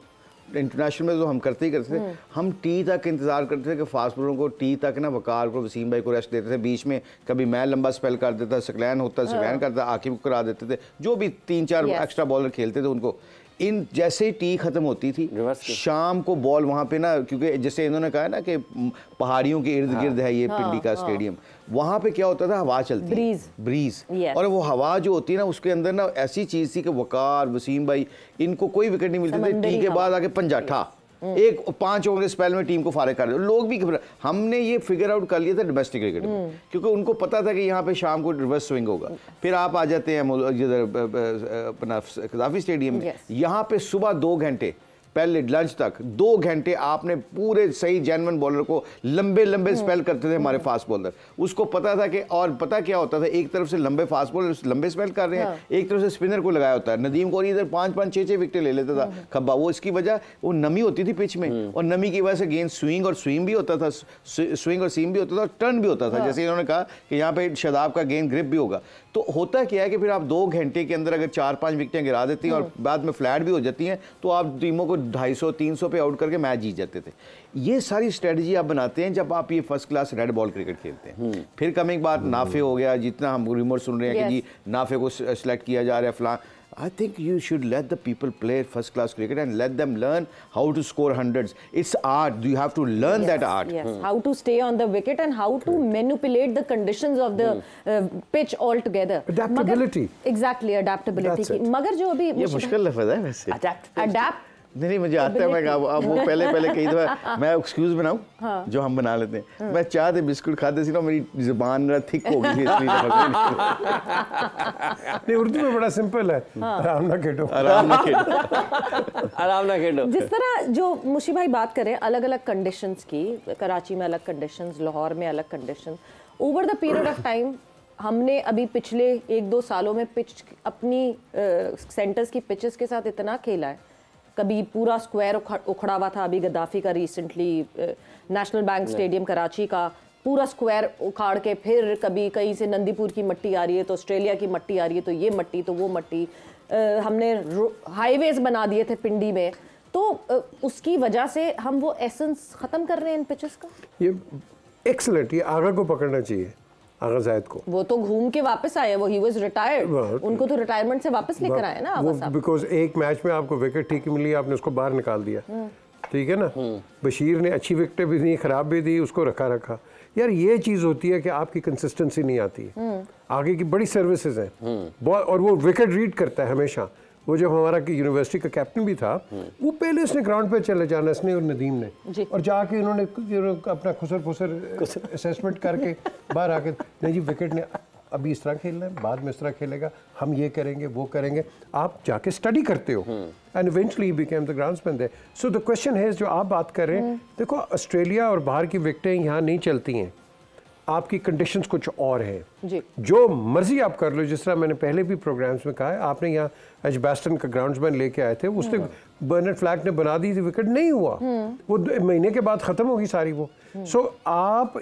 इंटरनेशनल में तो हम करते ही करते थे। हम टी तक इंतजार करते थे कि फास्ट बॉलरों को टी तक ना, वकार को, वसीम भाई को रेस्ट देते थे। बीच में कभी मैं लंबा स्पेल कर देता, सकलैन होता, सकलैन करता, आकिब को करा देते थे, जो भी 3-4 एक्स्ट्रा बॉलर खेलते थे उनको। इन जैसे ही टी खत्म होती थी शाम को बॉल वहाँ पे ना, क्योंकि जैसे इन्होंने कहा ना कि पहाड़ियों के इर्द गिर्द है ये पिंडी का स्टेडियम, वहाँ पे क्या होता था, हवा चलती, ब्रीज और वो हवा जो होती है ना उसके अंदर ना ऐसी चीज़ थी कि वकार, वसीम भाई, इनको कोई विकेट नहीं मिलती थी, टी के बाद आके पंजाठा एक 5 ओवर स्पेल में टीम को फारिग कर दिया। लोग भी घबरा, हमने ये फिगर आउट कर लिया था डोमेस्टिक क्रिकेट में, क्योंकि उनको पता था कि यहाँ पे शाम को रिवर्स स्विंग होगा। फिर आप आ जाते हैं अपना कज़ाफ़ी स्टेडियम में, यहाँ पे सुबह 2 घंटे पहले लंच तक 2 घंटे आपने पूरे सही जेन्युइन बॉलर को लंबे लंबे स्पेल करते थे हमारे फास्ट बॉलर, उसको पता था कि, और पता क्या होता था, एक तरफ से लंबे फास्ट बॉलर लंबे स्पेल कर रहे हैं, एक तरफ से स्पिनर को लगाया होता है। नदीम कौर इधर 5-5, 6-6 विकेट ले लेता था खब्बा, वो इसकी वजह वो नमी होती थी पिच में, और नमी की वजह से गेंद स्विंग और स्विंग भी होता था, स्विंग और सीम भी होता था और टर्न भी होता था। जैसे इन्होंने कहा कि यहाँ पे शादाब का गेंद ग्रिप भी होगा, तो होता क्या है कि फिर आप 2 घंटे के अंदर अगर 4-5 विकेटें गिरा देती हैं और बाद में फ्लैट भी हो जाती हैं, तो आप टीमों को 250-300 पे आउट करके मैच जीत जाते थे। ये सारी स्ट्रेटजी आप बनाते हैं जब आप ये first class red ball cricket खेलते हैं। फिर कमिंग बात नाफे हो गया, जितना हम रिमोर सुन रहे हैं कि जी नाफे को सिलेक्ट किया जा रहा है फलां, I think you should let the people play first class cricket and let them learn how to score hundreds. It's art. You have to learn that art. Yes. How to stay on the wicket and how to manipulate the conditions of the pitch altogether. Adaptability. Exactly, adaptability. मगर जो अभी ये मुश्किल लफ्ज़ है वैसे। Adapt. नहीं मुझे आता है, मैं अब वो पहले कई दफ़ा मैं एक्सक्यूज़ बनाऊँ जो हम बना लेते हैं, मैं चाह थे बिस्कुट खाते सी ना मेरी ज़ुबान थिक हो गई थी, नहीं उर्दू में बड़ा सिंपल है, आराम ना खेलो, आराम ना खेलो, आराम ना खेलो। जिस तरह जो मुशी भाई बात करें अलग अलग कंडीशंस की, कराची में अलग कंडीशंस, लाहौर में अलग conditions, over the period of time हमने अभी पिछले 1-2 सालों में पिच अपनी सेंटर्स की पिचेस के साथ इतना खेला है, कभी पूरा स्क्वायर उखड़ा हुआ था, अभी गद्दाफी का recently national bank stadium Karachi का पूरा स्क्वायर उखाड़ के, फिर कभी कहीं से नंदीपुर की मट्टी आ रही है तो ऑस्ट्रेलिया की मट्टी आ रही है, तो ये मट्टी तो वो मट्टी, हमने हाईवेज बना दिए थे पिंडी में, तो उसकी वजह से हम वो एसेंस ख़त्म कर रहे हैं इन पिचेस का। ये एक्सीलेंट, ये आगा को पकड़ना चाहिए, आगा ज़ायद को। वो तो घूम के वापस आए, वो ही वाज रिटायर्ड, उनको तो रिटायरमेंट से वापस लेकर आए ना आगा साहब। बिकॉज एक मैच में आपको विकेट ठीक मिली, आपने उसको बाहर निकाल दिया, ठीक है ना। बशीर ने अच्छी विकेटें भी दी, खराब भी दी, उसको रखा। यार ये चीज़ होती है कि आपकी कंसिस्टेंसी नहीं आती है, आगे की बड़ी सर्विसेज हैं और वो विकेट रीड करता है हमेशा। वो जब हमारा यूनिवर्सिटी का कैप्टन भी था, वो पहले उसने ग्राउंड पे चले जाना, इसने और नदीम ने, और जाके उन्होंने अपना खुसर असेसमेंट करके बाहर आके, नहीं जी विकेट ने अभी इस तरह खेलना है, बाद में इस तरह खेलेगा, हम ये करेंगे वो करेंगे, आप जाके स्टडी करते हो, and eventually became the groundsman there. So the question है जो आप बात कर रहे हैं, देखो ऑस्ट्रेलिया और बाहर की विकेटें यहाँ नहीं चलती हैं, आपकी कंडीशंस कुछ और हैं, जो मर्जी आप कर लो। जिस तरह मैंने पहले भी प्रोग्राम्स में कहा है, आपने यहाँ एजबास्टन का ग्राउंड्समैन लेके आए थे, उसने बर्नर्ड फ्लैग ने बना दी थी, विकेट नहीं हुआ, वो महीने के बाद ख़त्म होगी सारी वो। सो आप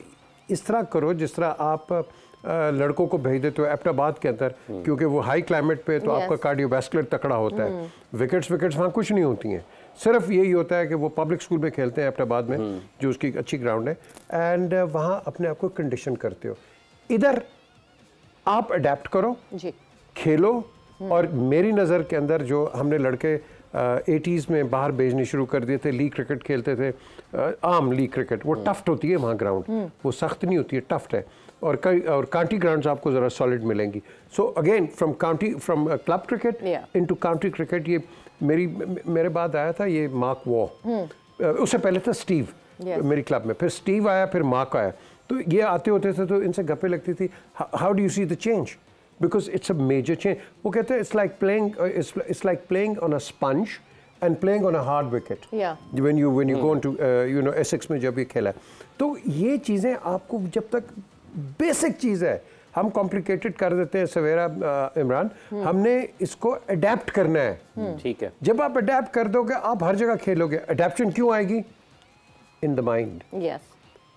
इस तरह करो जिस तरह आप लड़कों को भेज देते हो एबटाबाद के अंदर, क्योंकि वो हाई क्लाइमेट पे तो आपका कार्डियोवैस्कुलर तकड़ा होता है, विकेट्स वहाँ कुछ नहीं होती हैं, सिर्फ यही होता है कि वो पब्लिक स्कूल में खेलते हैं एबटाबाद में, जो उसकी अच्छी ग्राउंड है, एंड वहाँ अपने आप को कंडीशन करते हो। इधर आप अडेप्ट करो, खेलो, और मेरी नज़र के अंदर जो हमने लड़के 80s में बाहर भेजने शुरू कर दिए थे, लीग क्रिकेट खेलते थे, आम लीग क्रिकेट, वो टफ्ट होती है वहाँ ग्राउंड, वो सख्त नहीं होती है, टफ्ट है, और काउंटी ग्राउंड्स आपको ज़रा सॉलिड मिलेंगी। So again from club cricket into county cricket, ये मेरे बाद आया था ये मार्क वॉ, उससे पहले था स्टीव मेरी क्लब में, फिर स्टीव आया, फिर मार्क आया, तो ये आते होते थे तो इनसे गप्पे लगती थी, how do you see the change, because it's a major change. वो कहते हैं it's like playing on a sponge and playing on a hard wicket, when you go into you know Essex में जब ये खेला, तो ये चीज़ें आपको जब तक बेसिक चीज़ है, हम कॉम्प्लिकेटेड कर देते हैं सवेरा इमरान, हमने इसको अडेप्ट करना है, ठीक है। जब आप अडेप्ट कर दोगे आप हर जगह खेलोगे। अडेप्शन क्यों आएगी? इन द माइंड,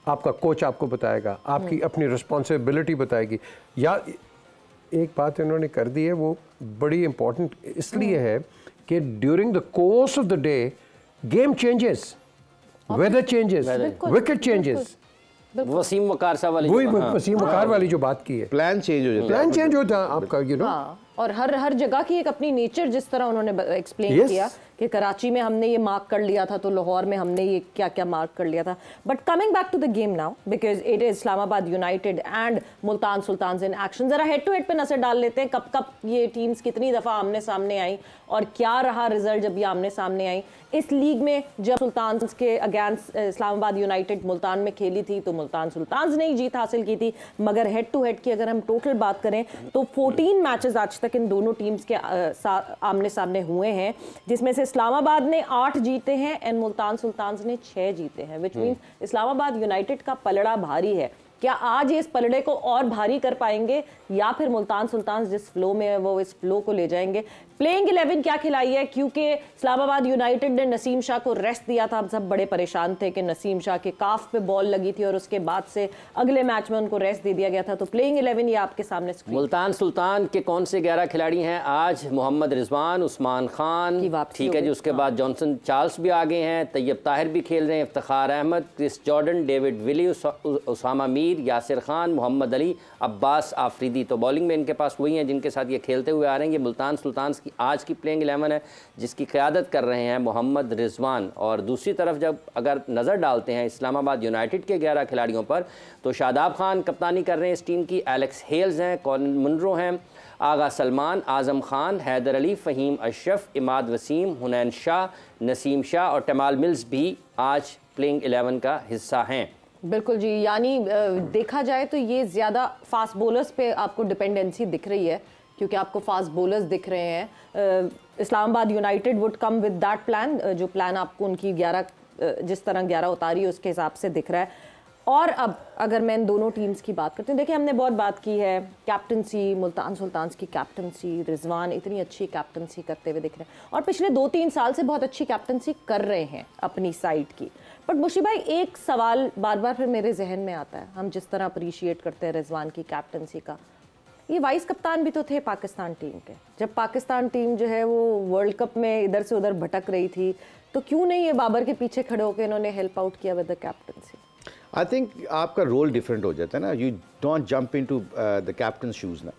आपका कोच आपको बताएगा, आपकी अपनी रिस्पॉन्सिबिलिटी बताएगी। या एक बात इन्होंने कर दी है, वो बड़ी इंपॉर्टेंट इसलिए है कि during the course of the day game changes, weather changes, wicket changes, Wasim Waqar साहब वाली, वही वसीम वकार वाली जो बात की है, प्लान चेंज हो जाता है, प्लान चेंज होता है आपका, यू नो। और हर जगह की एक अपनी नेचर, जिस तरह उन्होंने एक्सप्लेन किया कि कराची में हमने ये मार्क कर लिया था तो लाहौर में हमने ये क्या क्या मार्क कर लिया था. But coming back to the game now, because it is Islamabad United and Multan Sultans in action. जरा हेड टू हेड पे नजर डाल लेते हैं, कब कब ये टीम्स कितनी दफ़ा आमने सामने आई और क्या रहा रिजल्ट जब ये आमने सामने आई. इस लीग में जब सुल्तान्स के अगेंस्ट इस्लामाबाद यूनाइटेड मुल्तान में खेली थी तो मुल्तान सुल्तान्स ने ही जीत हासिल की थी. मगर हेड टू हेड की अगर हम टोटल बात करें तो 14 मैचेस आज तक इन दोनों टीम्स के आमने सामने हुए हैं, जिसमें से इस्लामाबाद ने 8 जीते हैं एंड मुल्तान सुल्तान्स ने 6 जीते हैं. विच मीन्स इस्लामाबाद यूनाइटेड का पलड़ा भारी है. क्या आज ये इस पलड़े को और भारी कर पाएंगे या फिर मुल्तान सुल्तान्स जिस फ्लो में है वो इस फ्लो को ले जाएंगे? प्लेइंग 11 क्या खिलाई है, क्योंकि इस्लामाबाद यूनाइटेड ने नसीम शाह को रेस्ट दिया था. हम सब बड़े परेशान थे कि नसीम शाह के काफ पे बॉल लगी थी और उसके बाद से अगले मैच में उनको रेस्ट दे दिया गया था. तो प्लेइंग 11 ये आपके सामने. मुल्तान सुल्तान के कौन से 11 खिलाड़ी हैं आज? मोहम्मद रिजवान, उस्मान खान, ठीक है जी, उसके बाद जॉनसन चार्ल्स भी आ गए हैं, तैयब ताहिर भी खेल रहे हैं, Iftikhar Ahmed, Chris Jordan, David Willey, Usama Mir, Yasir Khan, Mohammad Ali, Abbas Afridi. तो बॉलिंग में इनके पास वही हैं जिनके साथ ये खेलते हुए आ रहे हैं. ये मुल्तान सुल्तान की आज की प्लेइंग 11 है जिसकी क़यादत कर रहे हैं मोहम्मद रिजवान. और दूसरी तरफ जब अगर नज़र डालते हैं इस्लामाबाद यूनाइटेड के 11 खिलाड़ियों पर तो शादाब खान कप्तानी कर रहे हैं इस टीम की, एलेक्स हेल्स हैं, कॉलिन मुनरो हैं, आगा सलमान, आज़म खान, हैदर अली, फ़हीम अशरफ, इमाद वसीम, हुनैन शाह, नसीम शाह और टमाल मिल्स भी आज प्लेइंग 11 का हिस्सा हैं. बिल्कुल जी, यानी देखा जाए तो ये ज़्यादा फास्ट बॉलर्स पे आपको डिपेंडेंसी दिख रही है, क्योंकि आपको फास्ट बॉलर्स दिख रहे हैं. Islamabad United would come with that plan, जो प्लान आपको उनकी 11 जिस तरह 11 उतारी है उसके हिसाब से दिख रहा है. और अब अगर मैं इन दोनों टीम्स की बात करती हूँ, देखिए हमने बहुत बात की है कैप्टनसी, मुल्तान सुल्तान्स की कैप्टनसी, रिजवान इतनी अच्छी कैप्टनसी करते हुए दिख रहे हैं और पिछले 2-3 साल से बहुत अच्छी कैप्टनसी कर रहे हैं अपनी साइड की. बट मुशी भाई, एक सवाल बार बार फिर मेरे जहन में आता है. हम जिस तरह अप्रिशिएट करते हैं रिजवान की कैप्टनसी का, ये वाइस कप्तान भी तो थे पाकिस्तान टीम के. जब पाकिस्तान टीम जो है वो वर्ल्ड कप में इधर से उधर भटक रही थी तो क्यों नहीं ये बाबर के पीछे खड़े होकर इन्होंने हेल्प आउट किया with the captaincy? I think आपका रोल डिफरेंट हो जाता है ना. You don't jump into the captain shoes ना.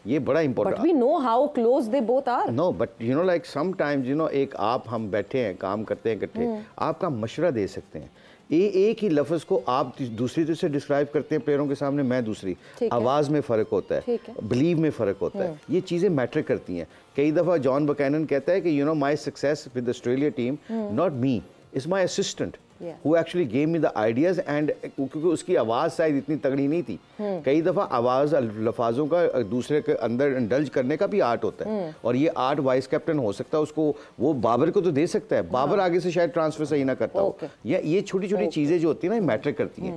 ये बड़ा important. But we know how close they both are. No, but you know like sometimes you know एक आप हम बैठे हैं काम करते हैं इकट्ठे, आपका मशवरा दे सकते हैं. एक ही लफ्ज़ को आप दूसरी तरह से डिस्क्राइब करते हैं प्लेयरों के सामने, मैं दूसरी. आवाज़ में फ़र्क होता है, बिलीव में फ़र्क होता है. ये चीज़ें मैटर करती हैं. कई दफ़ा जॉन बकैनन कहता है कि you know my success with Australia team not me, is my assistant who actually gave me the ideas and क्योंकि उसकी आवाज़ शायद इतनी तगड़ी नहीं थी. कई दफ़ा आवाज़ लफाजों का दूसरे के अंदर इंडल्ज करने का भी आर्ट होता है और ये आर्ट वाइस कैप्टन हो सकता है. उसको वो बाबर को तो दे सकता है, बाबर आगे से शायद ट्रांसफर सही ना करता हो. या ये छोटी छोटी चीज़ें जो होती है ना मैटर करती हैं.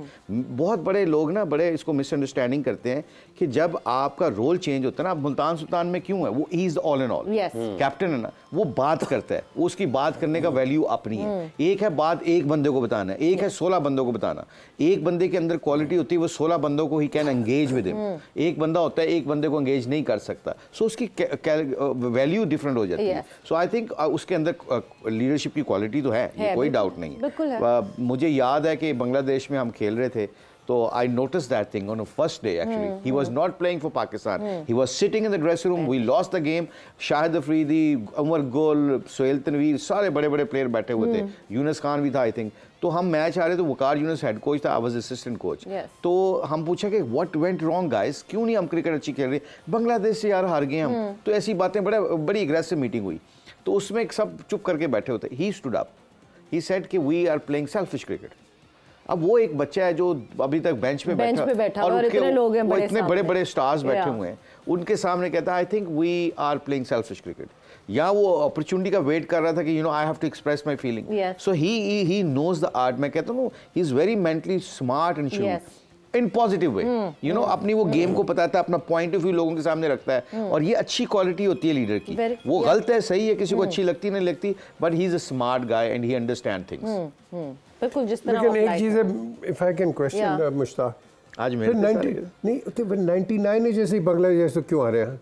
बहुत बड़े लोग ना बड़े इसको मिसअंडरस्टैंडिंग करते हैं कि जब आपका रोल चेंज होता है ना. मुल्तान सुल्तान में क्यों है वो, he is all and all captain है ना, वो बात करता है, उसकी बात करने का वैल्यू अपनी है. एक है बात एक बंदे को बताना है, एक है 16 बंदों को बताना. एक बंदे के अंदर क्वालिटी होती है वो 16 बंदों को he can engage with him. एक बंदा होता है एक बंदे को एंगेज नहीं कर सकता. सो उसकी वैल्यू डिफरेंट हो जाती है. सो आई थिंक उसके अंदर लीडरशिप की क्वालिटी तो है, कोई डाउट नहीं है. मुझे याद है कि बांग्लादेश में हम खेल रहे थे तो I noticed that thing on the first day actually. He was not playing for Pakistan. He was sitting in the dressing room. We lost the game. Shahid Afridi, Umar Gul, Sohail Tanveer, सारे बड़े बड़े प्लेयर बैठे हुए थे. यूनुस खान भी था आई थिंक. तो हम मैच आ रहे तो वकार यूनुस हेड कोच था, आई वाज असिस्टेंट कोच. तो हम पूछा कि व्हाट वेंट रॉन्ग गाइस, क्यों नहीं हम क्रिकेट अच्छी खेल रहे, बांग्लादेश से यार हार गए हम. तो ऐसी बातें बड़ी एग्रेसिव मीटिंग हुई. तो उसमें सब चुप करके बैठे होते. He stood up, he said कि we are playing selfish cricket. अब वो एक बच्चा है जो अभी तक बेंच पे बैठा और इतने लोग हैं, इतने बड़े बड़े स्टार्स बैठे हुए हैं, उनके सामने कहता है I think we are playing selfish cricket. या वो अपॉर्चुनिटी का वेट कर रहा था कि you know I have to express my feeling. So he knows the art. मैं कहता हूँ he is very mentally smart and shrewd in positive way. You know अपनी वो गेम को बताता है, अपना पॉइंट ऑफ व्यू लोगों के सामने रखता है और ये अच्छी क्वालिटी होती है लीडर की. वो गलत है सही है, किसी को अच्छी लगती नहीं लगती, but he is a smart guy and he understand things. बिल्कुल. जिस तरह लेकिन एक चीज़ है, if I can question Mushtaq, आज मेरे नहीं तो 99 जैसे बांग्लादेश तो क्यों आ रहे हैं?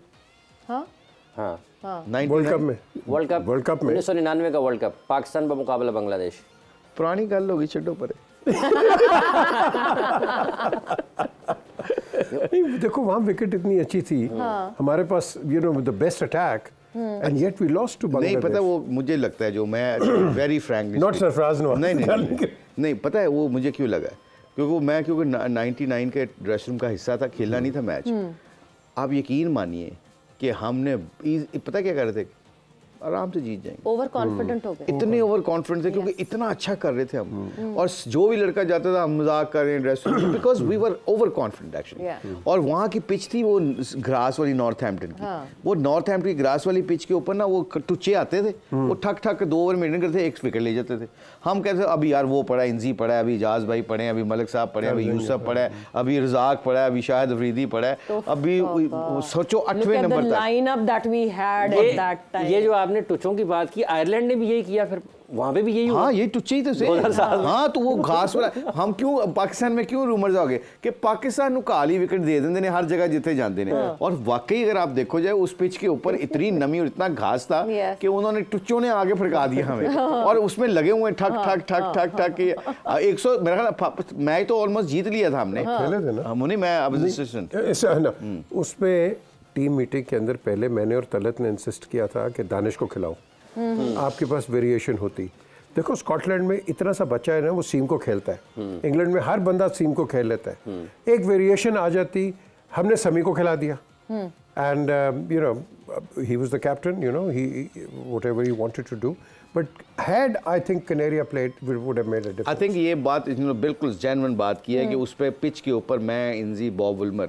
हाँ वर्ल्ड कप में 1999 का वर्ल्ड कप पाकिस्तान पर मुकाबला बांग्लादेश. पुरानी गल होगी, छड्डो परे. देखो वहाँ विकेट इतनी अच्छी थी, हमारे पास you know the best attack and yet we lost to Bangladesh. नहीं पता, वो मुझे लगता है जो मैं very frankly not Sarfaraz no, नहीं पता है वो मुझे क्यों लगा, क्योंकि 99 के ड्रेस रूम का हिस्सा था, खेलना नहीं था मैच। आप यकीन मानिए कि हमने पता क्या कर रहे थे, आराम से जीत जाएंगे। ओवर कॉन्फिडेंट हो गए, इतने ओवर कॉन्फिडेंट थे क्योंकि इतना अच्छा कर रहे थे हम, और जो भी लड़का जाता था हम मजाक कर रहे हैं dress room, because we were over confident actually. और वहाँ की पिच थी वो ग्रास वाली नॉर्थहैम्पटन की, वो नॉर्थहैम्पटन की ग्रास वाली पिच के ऊपर ना वो टुच्चे आते थे, वो ठक ठक 2 ओवर मेंटेन करते, 1 विकेट ले जाते थे। हम कहते थे अभी यार वो पड़ा, इंजी पड़ा है, अभी इजाज भाई पड़े, अभी मलिक साहब पड़े, अभी यूसुफ पड़ा है, अभी रजाक पड़ा है, अभी शाहिद अफरीदी पड़ा है, अभी सोचो 8वें नंबर तक। ये जो आपने टुचों की बात कि आयरलैंड ने भी यही किया, फिर वहाँ पे भी यही हुआ। हाँ ये टुच्चे ही तो से। हाँ तो वो घास वाला, हम क्यों पाकिस्तान में क्यों रूमर्स आ गए कि पाकिस्तान काली विकेट दे देंगे ने हर जगह जिथे जाते हैं, और वाकई अगर आप देखो जाए उस पिच के ऊपर इतनी नमी और इतना घास था कि उन्होंने टुच्चों ने आगे फड़का दिया हमें, और उसमें लगे हुए ठक ठक ठक ठक ठक के 100 मेरा ख्याल मैच तो ऑलमोस्ट जीत लिया था हमने, हमने मैं असिस्टेंट उसमें टीम मीटिंग के अंदर पहले मैंने और तलत ने इंसिस्ट किया था कि दानिश को खिलाओ, आपके पास वेरिएशन होती। देखो स्कॉटलैंड में इतना सा बच्चा है ना, वो सीम को खेलता है, इंग्लैंड में हर बंदा सीम को खेल लेता है, एक वेरिएशन आ जाती, हमने समी को खिला दिया, and you know he was the captain, you know he whatever he wanted to do, but had I think Kaneria played would have made a difference. I think ये बात बिल्कुल जेन्युइन बात की है कि उस पे पिच के ऊपर मैं, इंजी, बॉब विल्मर,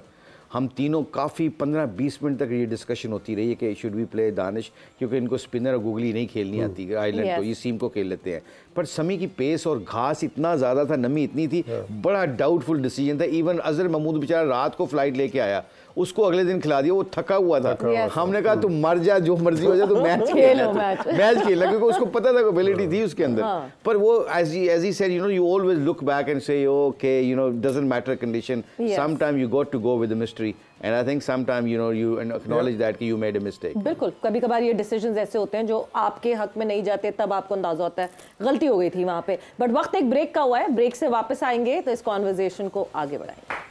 हम तीनों काफ़ी 15-20 मिनट तक ये डिस्कशन होती रही है कि शुड वी प्ले दानिश, क्योंकि इनको स्पिनर और गूगली नहीं खेलनी आती, आयरलैंड को ये सीम को खेल लेते हैं, पर समी की पेस और घास इतना ज़्यादा था, नमी इतनी थी, बड़ा डाउटफुल डिसीजन था। इवन अजहर महमूद बेचारा रात को फ्लाइट लेके आया, उसको अगले दिन खिला दिया, वो थका हुआ था। हमने कहा तुम मर जा, जो मर्जी हो जाए, तो मैच खेलना, क्योंकि उसको पता था एबिलिटी थी उसके अंदर। पर वो as he said, you know, you always look back and say okay, you know, doesn't matter condition, some time you got to go with the mystery, and I think some time you know you acknowledge that कि यू मेड अ मिस्टेक। बिल्कुल, कभी कभार ये डिसीजंस ऐसे होते हैं जो आपके हक में नहीं जाते, तब आपको अंदाजा होता है गलती हो गई थी वहां पे। बट वक्त एक ब्रेक का हुआ है, ब्रेक से वापस आएंगे तो इस कॉन्वर्सेशन को आगे बढ़ाएंगे।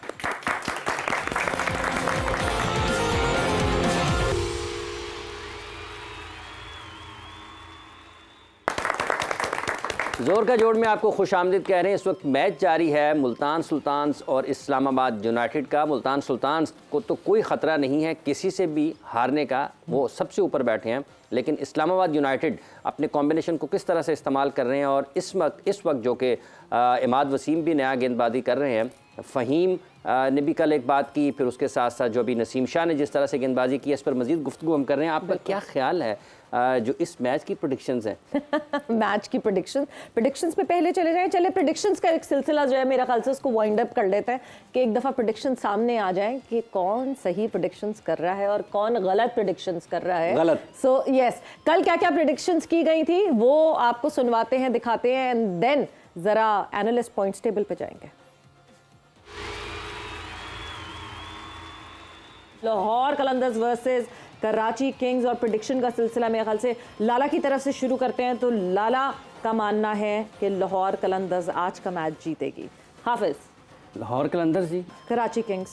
जोर का जोड़ में आपको खुशामदीद कह रहे हैं। इस वक्त मैच जारी है मुल्तान सुल्तान्स और इस्लामाबाद यूनाइटेड का। मुल्तान सुल्तान्स को तो कोई ख़तरा नहीं है किसी से भी हारने का, वो सबसे ऊपर बैठे हैं, लेकिन इस्लामाबाद यूनाइटेड अपने कॉम्बिनेशन को किस तरह से इस्तेमाल कर रहे हैं, और इस वक्त जो कि इमाद वसीम भी नया गेंदबाजी कर रहे हैं, फ़हीम ने भी कल एक बात की, फिर उसके साथ साथ जो अभी नसीम शाह ने जिस तरह से गेंदबाजी की, इस पर मज़ीद गुफ्तगू हम कर रहे हैं। आपका क्या ख्याल है जो इस मैच की प्रेडिक्शंस हैं? मैच की प्रेडिक्शंस पे पहले चले जाएं। चले प्रेडिक्शंस का एक सिलसिला जो है मेरा ख्याल से उसको वाइंड अप कर लेते हैं कि एक दफ़ा प्रेडिक्शन सामने आ जाएं कि कौन सही प्रेडिक्शंस कर रहा है और कौन गलत प्रेडिक्शंस कर रहा है। गलत। सो यस, कल क्या क्या प्रेडिक्शंस की गई थी वो आपको सुनवाते हैं, दिखाते हैं, एंड देन ज़रा एनालिस्ट पॉइंट्स टेबल पे जाएंगे। लाहौर कलंदर्स वर्सेस कराची किंग्स, और प्रेडिक्शन का सिलसिला मेरे ख्याल से लाला की तरफ से शुरू करते हैं। तो लाला का मानना है कि लाहौर कलंदर्स आज का मैच जीतेगी। हाफिज? लाहौर कलंदर्स जी। कराची किंग्स?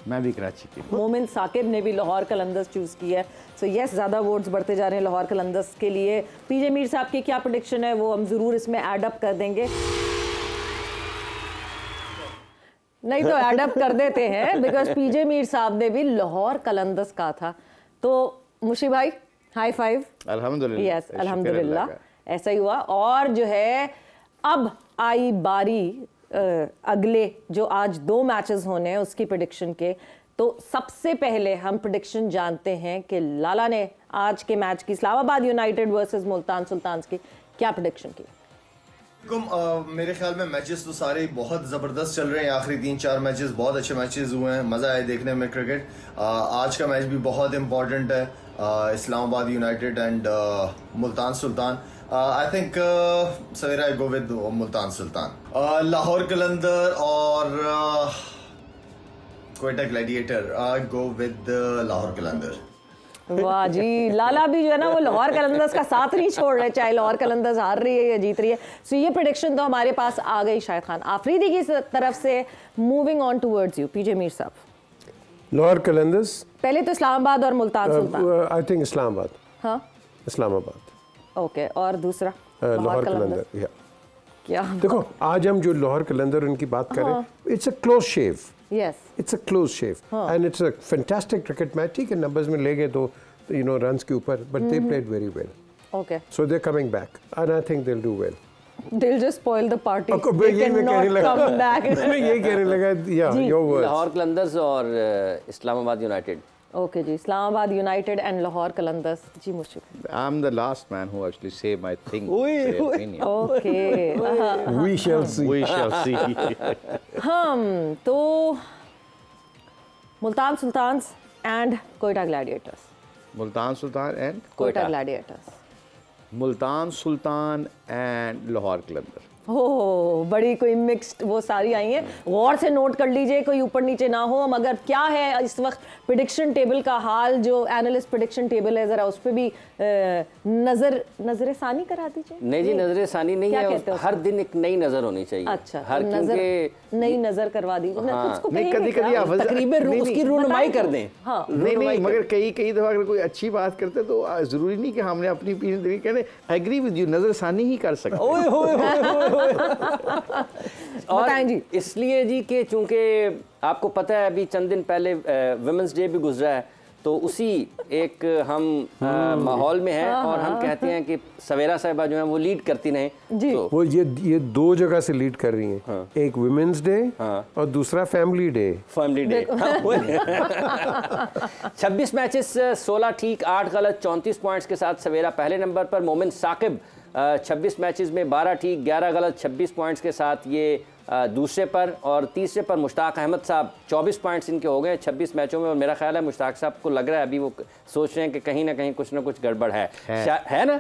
मैं भी कराची की। मोमिन साकिब ने भी लाहौर कलंदर्स चूज़ की है। सो यस, ज़्यादा वोट्स बढ़ते जा रहे हैं लाहौर कलंदर्स के लिए। पीजे मीर साहब की क्या प्रेडिक्शन है वो हम ज़रूर इसमें ऐड अप कर देंगे, नहीं तो ऐड अप कर देते हैं, बिकॉज पीजे मीर साहब ने भी लाहौर कलंदर्स का था। तो मुशी भाई हाई फाइव। अल्हम्दुलिल्लाह। यस अल्हम्दुलिल्लाह, ऐसा ही हुआ। और जो है अब आई बारी अगले जो आज 2 मैचेस होने हैं उसकी प्रेडिक्शन के। तो सबसे पहले हम प्रेडिक्शन जानते हैं कि लाला ने आज के मैच की, Islamabad United versus Multan Sultans की, क्या प्रेडिक्शन की? मेरे ख्याल में मैचेस तो सारे बहुत ज़बरदस्त चल रहे हैं। आखिरी 3-4 मैचेस बहुत अच्छे मैचेस हुए हैं, मज़ा आया देखने में क्रिकेट। आज का मैच भी बहुत इम्पोर्टेंट है, Islamabad United and Multan Sultan. I think सवेरा I go with Multan Sultan. Lahore Qalandar और Quetta gladiator, I go with Lahore Qalandar. वाह जी, लाला भी जो है ना वो लाहौर कलंदर्स का साथ नहीं छोड़ रहे, चाहे लाहौर कलंदर्स हार रही है या जीत रही है। सो ये प्रेडिक्शन तो हमारे पास आ गई शाहिद खान आफरीदी की तरफ से। Moving on towards you, PJ Mir साहब। लाहौर कलंदर्स, पहले तो इस्लामाबाद और मुल्तान सुल्तान। I think Islamabad. हाँ, इस्लामाबाद। ओके, और दूसरा लाहौर कलंदर। या क्या देखो, आज हम जो लाहौर कलंदर उनकी बात कर रहे हैं, it's a close shave. Yes, it's a close shave and it's a fantastic cricket match. ठीक है, नंबर्स में ले गए तो रन्स के ऊपर, but they played very well. Okay, so they coming back and I think they will do well. They'll just spoil the party. They cannot come back. यही कहने लगा, yeah, your words. Lahore Qalandars और इस्लामाबाद यूनाइटेड। Okay जी, इस्लामाबाद यूनाइटेड एंड लाहौर कलंदर्स। जी मुश्किल। I'm the last man who actually say my thing. Okay. We shall see. We shall see. तो Multan Sultans and Quetta Gladiators. Multan Sultan and Quetta Gladiators. Multan Sultan and Lahore Qalandar. हो, बड़ी कोई मिक्स्ड वो सारी आई हैं। गौर से नोट कर लीजिए, कोई ऊपर नीचे ना हो। मगर क्या है इस वक्त प्रेडिक्शन टेबल का हाल, जो एनालिस्ट प्रेडिक्शन टेबल है, ज़रा उस पर भी नजर सानी करा दीजिए। नहीं जी, नजर सानी नहीं है, हर दिन एक नई नजर होनी चाहिए। अच्छा, हर नई नजर करवा दीजिए। कभी तकरीबन उसकी रूनुमाई कर दें। हाँ, नहीं, मगर कई दफा अगर कोई अच्छी बात करते तो जरूरी नहीं कि हमने अपनी कहते एग्री विद यू, नजर सानी ही कर सकते। और जी इसलिए जी कि चूंकि आपको पता है अभी चंद दिन पहले वुमेंस डे भी गुजरा है, तो उसी एक हम माहौल में हैं और हम कहते हैं कि सवेरा साहिबा जो है वो लीड करती रहें जी। तो वो ये दो जगह से लीड कर रही हैं। एक वुमेन्स डे और दूसरा फैमिली डे। 26 मैचेस, 16 ठीक, 8 गलत, 34 पॉइंट्स के साथ सवेरा पहले नंबर पर। मोमिन साकिब 26 मैचेस में 12 ठीक, 11 गलत, 26 पॉइंट्स के साथ ये दूसरे पर। और तीसरे पर मुश्ताक अहमद साहब, 24 पॉइंट्स इनके हो गए 26 मैचों में। और मेरा ख्याल है मुश्ताक साहब को लग रहा है अभी वो सोच रहे हैं कि कहीं ना कहीं कुछ ना कुछ गड़बड़ है ना।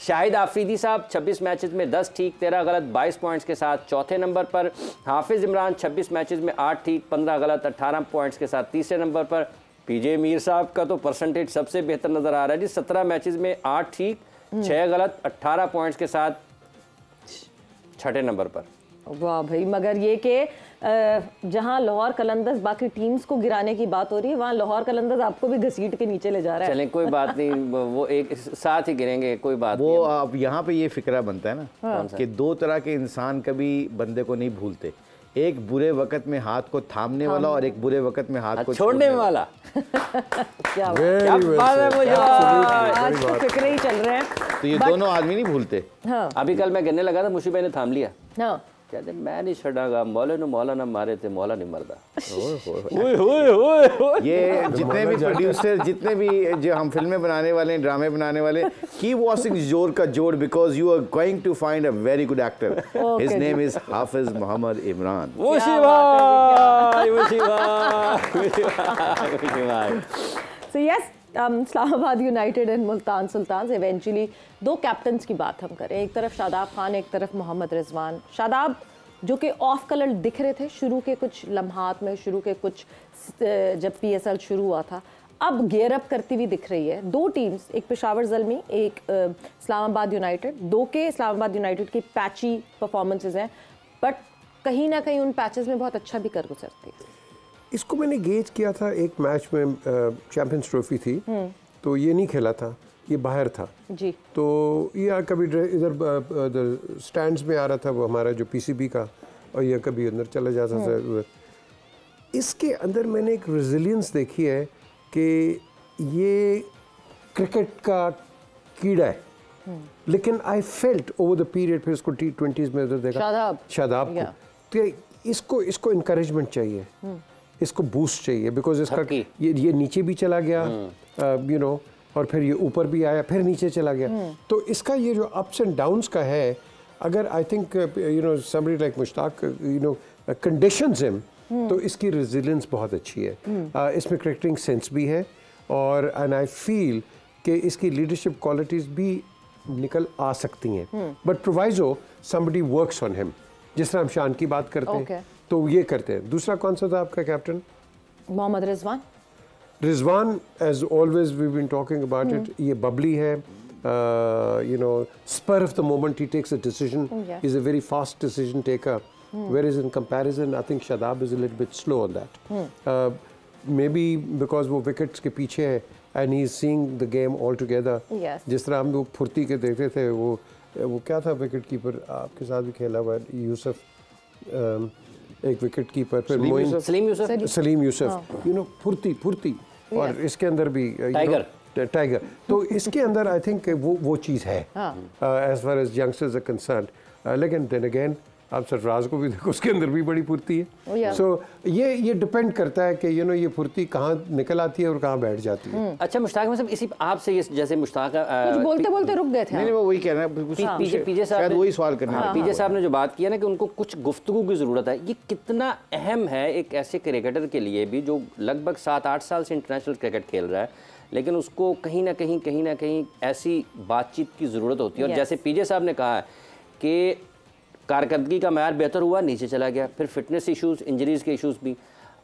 शाहिद आफरीदी साहब 26 मैचेस में 10 ठीक, 13 गलत, 22 पॉइंट्स के साथ चौथे नंबर पर। हाफिज इमरान 26 मैचेस में 8 ठीक, 15 गलत, 18 पॉइंट्स के साथ तीसरे नंबर पर। पीजे मीर साहब का तो परसेंटेज सबसे बेहतर नज़र आ रहा है जी, 17 मैचेस में 8 ठीक, 6 गलत, 18 पॉइंट्स के साथ छठे नंबर पर। वाह भाई, मगर ये कि जहां लाहौर कलंदर्स बाकी टीम्स को गिराने की बात हो रही है, वहां लाहौर कलंदर्स आपको भी घसीट के नीचे ले जा रहा है। चलें कोई बात नहीं, वो एक साथ ही गिरेंगे, कोई बात नहीं। वो अब यहाँ पे ये फिक्रा बनता है ना कि दो तरह के इंसान कभी बंदे को नहीं भूलते, एक बुरे वक्त में हाथ को थामने वाला और एक बुरे वक्त में हाथ को छोड़ने वाला। क्या बात है, मुझे आज तो फिक्रे ही चल रहे हैं। तो ये दोनों आदमी नहीं भूलते। हाँ, अभी कल मैं गिरने लगा था, मुशी भाई ने थाम लिया। हाँ, कहते मैं नहीं छड़ागा, मौला ना मारे थे, मौला नहीं मरदा। ये जितने भी प्रोड्यूसर, जितने भी जो हम फिल्में बनाने वाले हैं, ड्रामे बनाने वाले, keep watching Zor ka Jor, because you are going to find a very good actor. His name is Hafiz Mohammad Imran. So yes, Islamabad United and Multan Sultans, eventually दो कैप्टन्स की बात हम करें, एक तरफ शादाब खान, एक तरफ मोहम्मद रिजवान। शादाब जो कि ऑफ कलर दिख रहे थे शुरू के कुछ लम्हात में, शुरू के कुछ जब PSL शुरू हुआ था, अब गेयर अप करती हुई दिख रही है। दो टीम्स, एक पेशावर ज़ल्मी, एक इस्लामाबाद यूनाइटेड, दो के इस्लामाबाद यूनाइटेड की पैची परफॉर्मेंसेज हैं, बट कहीं ना कहीं उन पैचेस में बहुत अच्छा भी कर गुजरती है। इसको मैंने गेज किया था एक मैच में, चैंपियंस ट्रॉफी थी, तो ये नहीं खेला था, ये बाहर था जी। तो ये कभी इधर स्टैंड्स में आ रहा था वो हमारा जो PCB का, और ये कभी अंदर चला जाता था उधर। इसके अंदर मैंने एक रेजिलियंस देखी है कि ये क्रिकेट का कीड़ा है, लेकिन I felt over the period, फिर इसको T20s में उधर देखा शादाब को, तो इसको इनकरेजमेंट चाहिए, इसको बूस्ट चाहिए, बिकॉज इसका ये नीचे भी चला गया, यू नो, और फिर ये ऊपर भी आया, फिर नीचे चला गया। तो इसका ये जो अप्स एंड डाउन्स का है, अगर I think you know somebody like Mushtaq you know conditions him, तो इसकी रेजिलियंस बहुत अच्छी है। इसमें क्रिकेटिंग सेंस भी है, और एंड आई फील कि इसकी लीडरशिप क्वालिटीज़ भी निकल आ सकती हैं, but proviso somebody works on him, जिस तरह हम शान की बात करते हैं तो ये करते हैं। दूसरा कौन सा था आपका captain? Mohammad Rizwan. Rizwan as always we been talking about it, ये बबली है, you know, spur of the moment he takes a decision, is a very fast decision taker, whereas in comparison I think Shadab is a little bit slow on that. Maybe because वो विकेट्स के पीछे है and he's seeing the game all together. Yes. जिस तरह हम वो फुर्ती के देखते थे, वो क्या था विकेट कीपर आपके साथ भी खेला हुआ यूसुफ, एक विकेट कीपर, फिर सलीम यूसुफ, यू नो फुर्ती और इसके अंदर भी टाइगर, तो इसके अंदर आई थिंक वो चीज़ है as far as youngsters are concerned. लेकिन देन अगेन आप सरफराज को भी देखो, उसके अंदर भी बड़ी फुर्ती है। सो ये डिपेंड करता है कि ये फुर्ती कहाँ निकल आती है और कहाँ बैठ जाती है। अच्छा मुश्ताक, मतलब इसी आपसे ये जैसे मुश्ताक कुछ बोलते रुक गए थे। नहीं वो वही कह रहे हैं, पीजे साहब वही सवाल करना है। पीजे साहब ने जो बात किया ना कि उनको कुछ गुफ्तगू की ज़रूरत है, ये कितना अहम है एक ऐसे क्रिकेटर के लिए भी जो लगभग 7-8 साल से इंटरनेशनल क्रिकेट खेल रहा है, लेकिन उसको कहीं ना कहीं ऐसी बातचीत की ज़रूरत होती है। और जैसे पीजे साहब ने कहा कि कारकर्दगी का मैार बेहतर हुआ, नीचे चला गया, फिर फिटनेस इश्यूज़, इंजरीज़ के इश्यूज़ भी।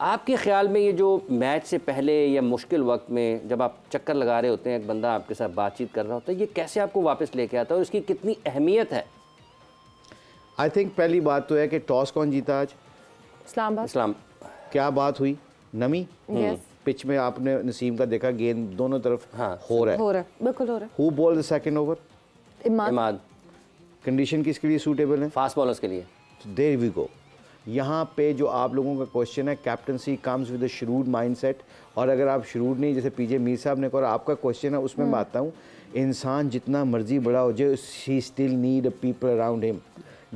आपके ख्याल में ये जो मैच से पहले या मुश्किल वक्त में जब आप चक्कर लगा रहे होते हैं, एक बंदा आपके साथ बातचीत कर रहा होता है, ये कैसे आपको वापस लेके आता है और इसकी कितनी अहमियत है? आई थिंक पहली बात तो है कि टॉस कौन जीता आज? इस्लाम। क्या बात हुई? नमी। पिच में आपने नसीम का देखा, गेंद दोनों तरफ हो रहा है, बिल्कुल हो रहा है। Who bowl the second over? Imad. Condition किसके लिए सूटेबल है? फास्ट बॉलर्स के लिए। There we go. यहाँ पे जो आप लोगों का क्वेश्चन है, captaincy comes with a shrewd mindset, और अगर आप श्रूड नहीं, जैसे पीजे मीर साहब ने कहा, आपका क्वेश्चन है उसमें मैं आता हूँ, इंसान जितना मर्जी बड़ा हो जाए, he still need people around him.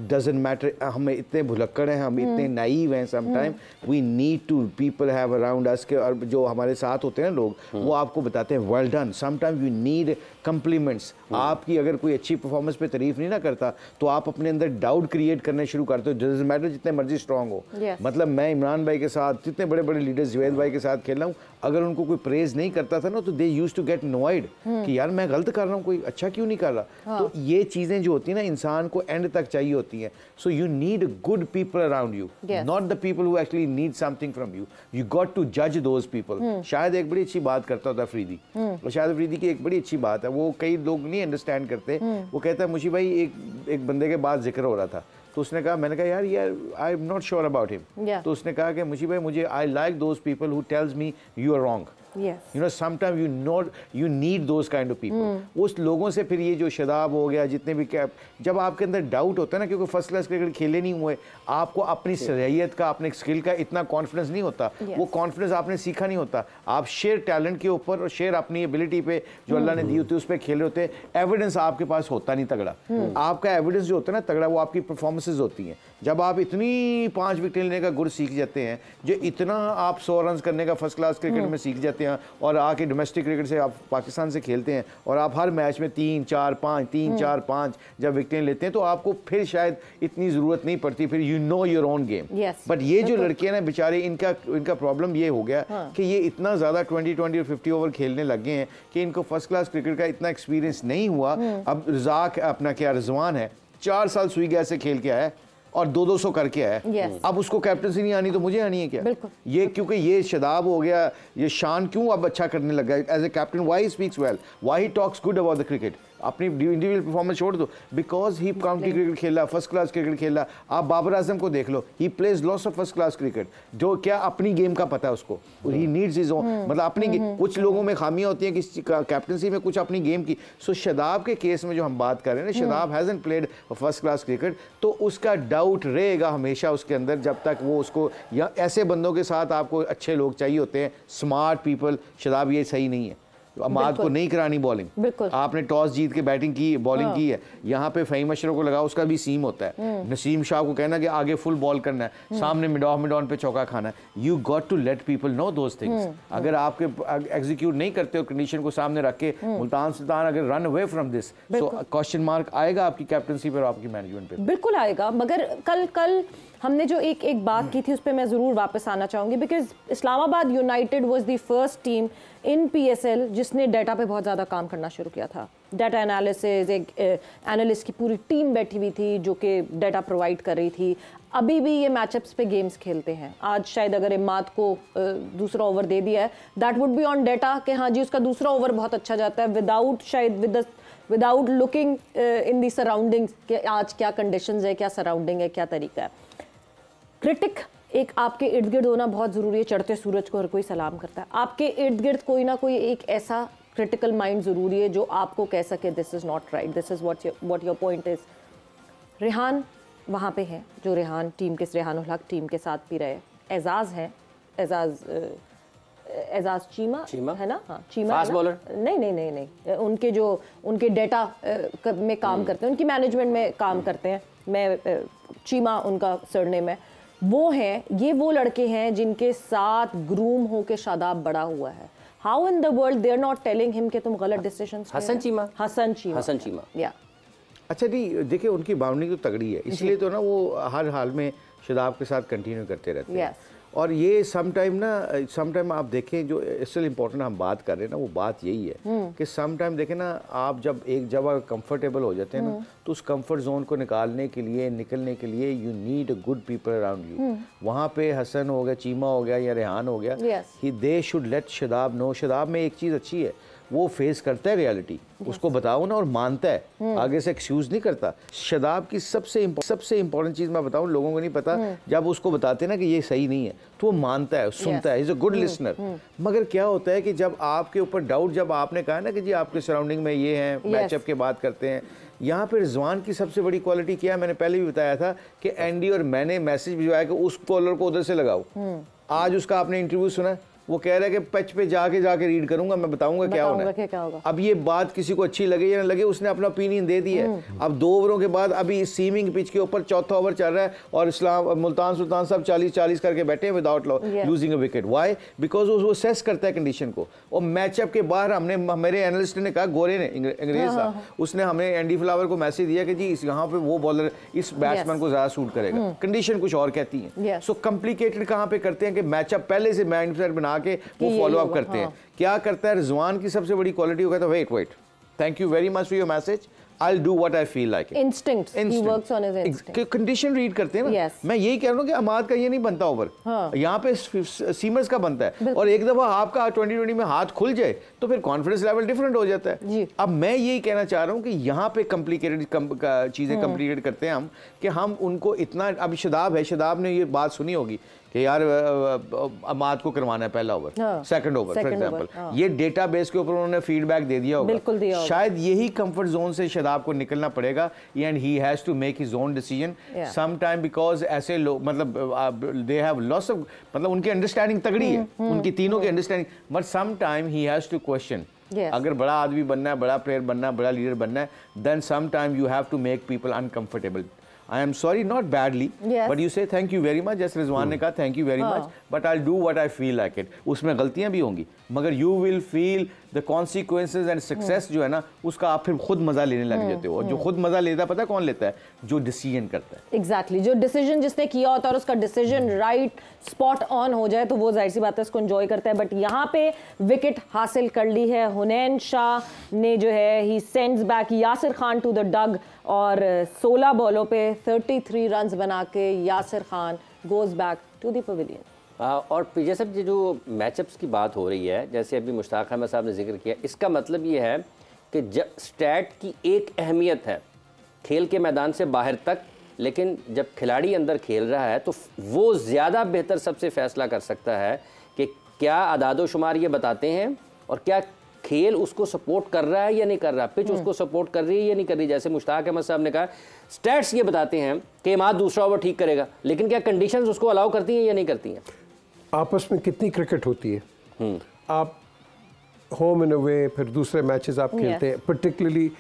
Doesn't matter, हम इतने भुलक्कड़ हैं, हम इतने नाइव हैं, sometime we need to people have around us के, और जो हमारे साथ होते हैं लोग, वो आपको बताते हैं well done. Sometime you need compliments. आपकी अगर कोई अच्छी परफॉर्मेंस पे तारीफ नहीं ना करता, तो आप अपने अंदर डाउट क्रिएट करने शुरू करते हो। डजेंट मैटर जितने मर्जी स्ट्रॉन्ग हो। मतलब मैं इमरान भाई के साथ, जितने बड़े बड़े लीडर्स जुवैद भाई के साथ खेल रहा हूँ, अगर उनको कोई प्रेज नहीं करता था ना, तो दे यूज्ड टू गेट नॉइड कि यार मैं गलत कर रहा हूँ, कोई अच्छा क्यों नहीं कर रहा। तो ये चीज़ें जो होती हैं ना, इंसान को एंड तक चाहिए होती हैं। So you need good people around you, not the people who actually need something from you. You got to जज दोज पीपल। शायद एक बड़ी अच्छी बात करता होता अफरीदी, और शायद अफरीदी की एक बड़ी अच्छी बात है, वो कई लोग नहीं अंडरस्टैंड करते। वो कहता है मुझे भाई एक बंदे के बाद जिक्र हो रहा था, तो उसने कहा, मैंने कहा यार I am not sure about him. तो उसने कहा कि मुझे I like those people who tells me you are wrong. You know sometime you need those kind of people. उस लोगों से फिर ये जो शदाब हो गया, जितने भी कैप, जब आपके अंदर डाउट होता है ना, क्योंकि फर्स्ट क्लास क्रिकेट खेले नहीं हुए, आपको अपनी सलाहियत का, अपने स्किल का इतना कॉन्फिडेंस नहीं होता। वो कॉन्फिडेंस आपने सीखा नहीं होता। आप शेयर टैलेंट के ऊपर और शेयर अपनी एबिलिटी पे जो अल्लाह ने दी होती है उस पर खेल रहे होते। एविडेंस आपके पास होता नहीं तगड़ा। आपका एविडेंस जो होता है ना तगड़ा, वो आपकी परफॉर्मेंसेज होती हैं। जब आप इतनी 5 विकेट लेने का गुर सीख जाते हैं, जो इतना आप 100 रन करने का फर्स्ट क्लास क्रिकेट में सीख जाते हैं, और आके डोमेस्टिक क्रिकेट से आप पाकिस्तान से खेलते हैं, और आप हर मैच में 3-4-5 जब विकेटें लेते हैं, तो आपको फिर शायद इतनी ज़रूरत नहीं पड़ती, फिर you know your own game. But ये जो लड़के हैं ना बेचारे, इनका प्रॉब्लम ये हो गया कि ये इतना ज़्यादा 20 और 50 ओवर खेलने लगे हैं कि इनको फर्स्ट क्लास क्रिकेट का इतना एक्सपीरियंस नहीं हुआ। अब रज़ाक अपना क्या रिजवान है, 4 साल सुई गैस से खेल के आया और 200 करके आया। अब उसको कैप्टनसी नहीं आनी, तो मुझे आनी है क्या? ये क्योंकि ये शदाब हो गया, ये शान क्यों अब अच्छा करने लगा as a captain? Why he speaks well, why he talks good about the cricket? अपनी इंडिविजुअल परफॉर्मेंस छोड़ दो, बिकॉज ही काउंटी क्रिकेट खेला, फर्स्ट क्लास क्रिकेट खेला। आप बाबर आजम को देख लो, he plays lots of first class cricket, जो क्या अपनी गेम का पता है उसको, ही नीड्स हिज ओन, मतलब अपनी कुछ लोगों में खामियां होती हैं कि कैप्टनसी में, कुछ अपनी गेम की। सो शदाब के केस में जो हम बात कर रहे हैं ना, Shadab hasn't played first class cricket, तो उसका डाउट रहेगा हमेशा उसके अंदर, जब तक वो उसको, या ऐसे बंदों के साथ आपको अच्छे लोग चाहिए होते हैं, स्मार्ट पीपल। शदाब ये सही नहीं है, अमाद को नहीं करानी बॉलिंग। आपने टॉस जीत के बैटिंग की, बॉलिंग की है, यहाँ पे फ़हीम अशरफ को लगाओ, उसका भी सीम होता है। नसीम शाह को कहना कि आगे फुल बॉल करना है, सामने मिड ऑन पे चौका खाना है। You got to let people know those things. अगर आपके एग्जीक्यूट नहीं करते हो कंडीशन को सामने रख के, मुल्तान सुल्तान अगर run away from this, so question mark आएगा आपकी कैप्टनसी पर, आपकी मैनेजमेंट पे। बिल्कुल आएगा। मगर कल हमने जो एक बात की थी उस पर मैं ज़रूर वापस आना चाहूँगी, because Islamabad United was the first team in PSL जिसने डाटा पे बहुत ज़्यादा काम करना शुरू किया था। डाटा एनालिसिस, एक एनालिस्ट की पूरी टीम बैठी हुई थी जो कि डाटा प्रोवाइड कर रही थी। अभी भी ये मैचअप्स पे गेम्स खेलते हैं। आज शायद अगर इमाद को दूसरा ओवर दे दिया है, that would be on data कि हाँ जी उसका दूसरा ओवर बहुत अच्छा जाता है, without looking in the surroundings कि आज क्या कंडीशंस है, क्या सराउंडिंग है, क्या तरीका है। क्रिटिक एक आपके इर्द गिर्द होना बहुत ज़रूरी है। चढ़ते सूरज को हर कोई सलाम करता है। आपके इर्द गिर्द कोई ना कोई एक ऐसा क्रिटिकल माइंड ज़रूरी है जो आपको कह सके this is not right, this is what your point is. Rehan वहाँ पे है जो रेहान रेहानुल हक टीम के साथ भी रहे। एजाज है, एजाज चीमा है ना, हाँ चीमा फास्ट बॉलर नहीं, उनके डेटा में काम करते हैं, उनकी मैनेजमेंट में काम करते हैं। मैं चीमा उनका सरनेम है। वो हैं, ये वो लड़के हैं जिनके साथ ग्रूम हो के शादाब बड़ा हुआ है। How in the world they are not telling him कि तुम गलत डिसीजंस हसन चीमा या अच्छा नहीं, देखिए उनकी बाउंड्री तो तगड़ी है, इसलिए तो ना वो हर हाल में शादाब के साथ कंटिन्यू करते रहते हैं। और ये समटाइम आप देखें, जो इसलिए इम्पोर्टेंट हम बात कर रहे हैं ना, वो बात यही है कि समटाइम देखें ना, आप जब एक जगह कंफर्टेबल हो जाते हैं ना, तो उस कंफर्ट जोन को निकालने के लिए you need a good people around you. वहाँ पे हसन हो गया, चीमा हो गया या रेहान हो गया, they should let Shadab know. Shadab में एक चीज़ अच्छी है, वो फेस करता है रियलिटी, उसको बताओ ना और मानता है, आगे से एक्सक्यूज नहीं करता। शादाब की सबसे इंपॉर्टेंट चीज़ मैं बताऊं, लोगों को नहीं पता, जब उसको बताते ना कि ये सही नहीं है तो वो मानता है, सुनता है, इज अ गुड लिसनर। मगर क्या होता है कि जब आपके ऊपर डाउट, जब आपने कहा ना कि जी आपके सराउंडिंग में ये हैं, मैचअप के बात करते हैं, यहाँ पे रिजवान की सबसे बड़ी क्वालिटी क्या है, मैंने पहले भी बताया था कि एंडी और मैंने मैसेज भिजवाया कि उस कॉलर को उधर से लगाओ। आज उसका आपने इंटरव्यू सुना, वो कह रहा है कि पिच पे जाके रीड करूंगा, मैं बताऊंगा क्या होगा। अब ये बात किसी को अच्छी लगे या ना लगे, उसने अपना ओपिनियन दे दिया है। अब 2 ओवरों के बाद अभी सीमिंग पिच के ऊपर 4था ओवर चल रहा है और इस्लाम मुल्तान सुल्तान सब 40-40 करके बैठे हैं without losing a wicket. Why? Because वो सेस करता है कंडीशन को। और मैचअप के बाहर हमने, मेरे एनालिस्ट ने कहा, गोरे ने, अंग्रेज था, उसने हमें एंडी फ्लावर को मैसेज दिया कि जी यहाँ पे वो बॉलर इस बैट्समैन को ज्यादा सूट करेगा, कंडीशन कुछ और कहती है। सो कॉम्प्लिकेटेड कहाँ पे करते हैं कि मैचअप पहले से माइंडसेट बना के वो फॉलो अप करते हैं। क्या करता है रिजवान की सबसे बड़ी क्वालिटी, वो कहता है wait, thank you very much for your message, I'll do what I feel like it. Instinct. He works on his instinct. Condition read करते हैं ना। Yes. मैं यही कह रहा हूँ कि अमाद का ये नहीं बनता ओवर, यहाँ पे सीमर्स का बनता है। और एक दफा आपका 2020 में हाथ खुल जाए तो फिर कॉन्फिडेंस लेवल डिफरेंट हो जाता है। अब मैं यही कहना चाह रहा हूँ कि यहाँ पे कॉम्प्लिकेटेड चीजें कॉम्प्लिकेट करते हैं हम, कि हम उनको इतना, अब शादाब ने ये बात सुनी होगी कि यार अमाद को करवाना है पहला over, second over for example, ये डेटाबेस के ऊपर उन्होंने फीडबैक दे दिया होगा। शायद यही कंफर्ट जोन से शादाब को निकलना पड़ेगा, and he has to make his own decision some time, because ऐसे लोग मतलब दे हैव लॉस ऑफ, मतलब उनकी अंडरस्टैंडिंग तगड़ी है, उनकी तीनों की understanding, but some time he has to question. अगर बड़ा आदमी बनना है, बड़ा प्लेयर बनना है, बड़ा लीडर बनना है, then some time you have to make people uncomfortable. I am sorry, not badly, but you say thank you very much, जैसे रिजवान ने कहा thank you very much, but I'll do what I feel like it. उसमें गलतियां भी होंगी, मगर you will feel the consequences and success जो है ना, उसका आप फिर खुद मजा लेने लग जाते हो। और जो खुद मजा लेता है, पता है कौन लेता है? जो डिसीजन करता है। Exactly, जो डिसीजन जिसने किया होता है और उसका डिसीजन राइट स्पॉट ऑन हो जाए तो वो जाहिर सी बात है उसको एंजॉय करता है। बट यहाँ पे विकेट हासिल कर ली है हुनैन शाह ने, जो है he sends back Yasir Khan to the dug, और 16 बॉलों पे 33 रन्स बना के Yasir Khan goes back to the pavilion. और पीजे साहब, ये जो मैचअप्स की बात हो रही है, जैसे अभी मुश्ताक अहमद साहब ने जिक्र किया, इसका मतलब ये है कि जब स्टैट की एक अहमियत है खेल के मैदान से बाहर तक, लेकिन जब खिलाड़ी अंदर खेल रहा है तो वो ज़्यादा बेहतर सबसे फैसला कर सकता है कि क्या अदादो शुमार ये बताते हैं और क्या खेल उसको सपोर्ट कर रहा है या नहीं कर रहा, पिच उसको सपोर्ट कर रही है या नहीं कर रही। जैसे मुश्ताक अहमद साहब ने कहा, स्टैट्स ये बताते हैं कि इमाद दूसरा ओवर ठीक करेगा, लेकिन क्या कंडीशंस उसको अलाउ करती हैं या नहीं करती हैं? आपस में कितनी क्रिकेट होती है, आप होम एंड अवे, फिर दूसरे मैचेस आप खेलते हैं, पर्टिकुलरली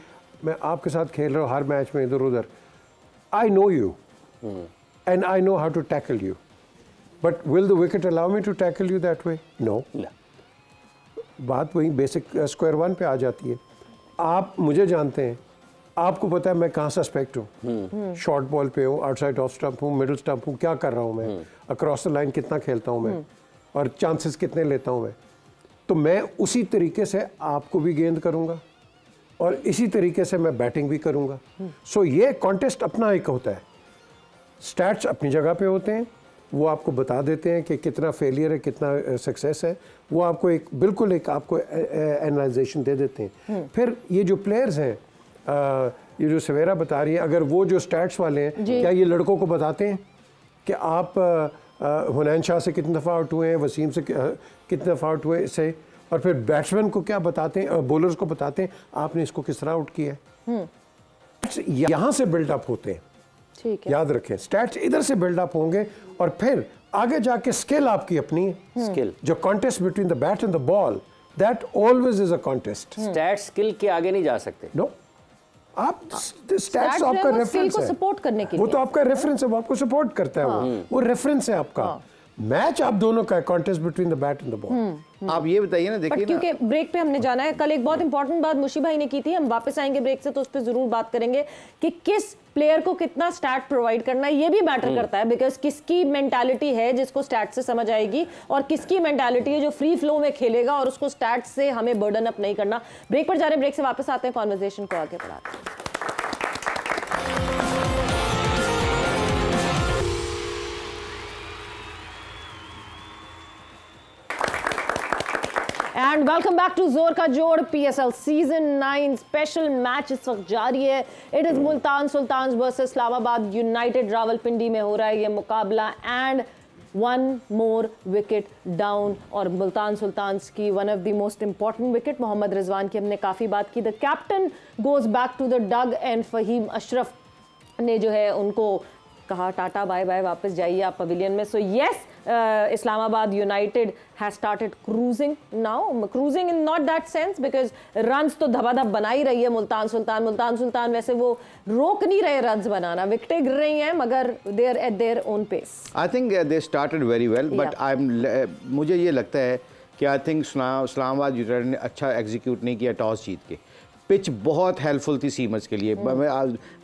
मैं आपके साथ खेल रहा हूँ हर मैच में इधर उधर, I know you and I know how to tackle you, but will the wicket allow me to tackle you that way? No. बात वही बेसिक स्क्वायर वन पे आ जाती है। आप मुझे जानते हैं, आपको पता है मैं कहाँ सस्पेक्ट हूँ, शॉर्ट बॉल पे हूँ, आउटसाइड ऑफ स्टंप हूँ, मिडिल स्टंप हूँ, क्या कर रहा हूँ मैं, अक्रॉस द लाइन कितना खेलता हूँ मैं, और चांसेस कितने लेता हूँ मैं। तो मैं उसी तरीके से आपको भी गेंद करूँगा और इसी तरीके से मैं बैटिंग भी करूँगा। सो ये कॉन्टेस्ट अपना एक होता है, स्टैट्स अपनी जगह पे होते हैं, वो आपको बता देते हैं कि कितना फेलियर है, कितना सक्सेस है, वो आपको एक बिल्कुल एक आपको एनालाइजेशन दे देते हैं। फिर ये जो प्लेयर्स हैं, ये जो सवेरा बता रही है, अगर वो जो स्टैट्स वाले हैं, क्या ये लड़कों को बताते हैं कि आप हुनैन शाह से कितने दफ़ा आउट हुए हैं, वसीम से कितने दफ़ा आउट हुए इससे, और फिर बैट्समैन को क्या बताते हैं, बॉलर्स को बताते हैं आपने इसको किस तरह आउट किया है। यहाँ से बिल्डअप होते हैं, ठीक है, याद रखें स्टैट्स इधर से बिल्डअप होंगे और फिर आगे जाके स्किल आपकी अपनी स्किल, जो contest between the bat and the ball, that always is a contest. Stat skill के आगे नहीं जा सकते। नो, आप स्टैट्स आपका रेफरेंस है, सपोर्ट करने के वो लिए, तो आपका रेफरेंस है, वो आपको सपोर्ट करता है, वो रेफरेंस है आपका। मैच आप दोनों का contest between the bat and the ball. आप ये बताइए ना, देखिए क्योंकि ब्रेक पे हमने जाना है, कल एक बहुत इंपॉर्टेंट बात मुशी भाई ने की थी, हम वापस आएंगे ब्रेक से तो उस पर जरूर बात करेंगे कि किस प्लेयर को कितना स्टैट प्रोवाइड करना है, ये भी मैटर करता है, बिकॉज किसकी मेंटालिटी है जिसको स्टैट से समझ आएगी और किसकी मेंटालिटी है जो फ्री फ्लो में खेलेगा और उसको स्टैट से हमें बर्डन अप नहीं करना। ब्रेक पर जा रहे हैं, ब्रेक से वापस आते हैं, कॉन्वर्सेशन को आगे बढ़ाते हैं। एंड वेलकम बैक टू जोर का जोड़ PSL सीजन 9 स्पेशल मैच इस वक्त जारी है। It is Multan Sultans versus Islamabad United. Rawalpindi में हो रहा है ये मुकाबला एंड 1 मोर विकेट डाउन और मुल्तान सुल्तान्स की one of the most important wicket Mohammad Rizwan की हमने काफ़ी बात की। The captain goes back to the dug and Faheem Ashraf ने जो है उनको कहा टाटा बाय बाय, वापस जाइए आप पवेलियन में। So yes, Islamabad United has started cruising now. Cruising in not that sense because runs तो धबाधब बना ही रही है मुल्तान सुल्तान वैसे वो रोक नहीं रहे runs बनाना, विकेटें गिर रही हैं मगर they are at their own pace. I think they started very well, but मुझे ये लगता है कि I think इस्लामाबाद यूनाइटेड ने अच्छा एग्जीक्यूट नहीं किया टॉस जीत के। पिच बहुत हेल्पफुल थी सीमर्स के लिए।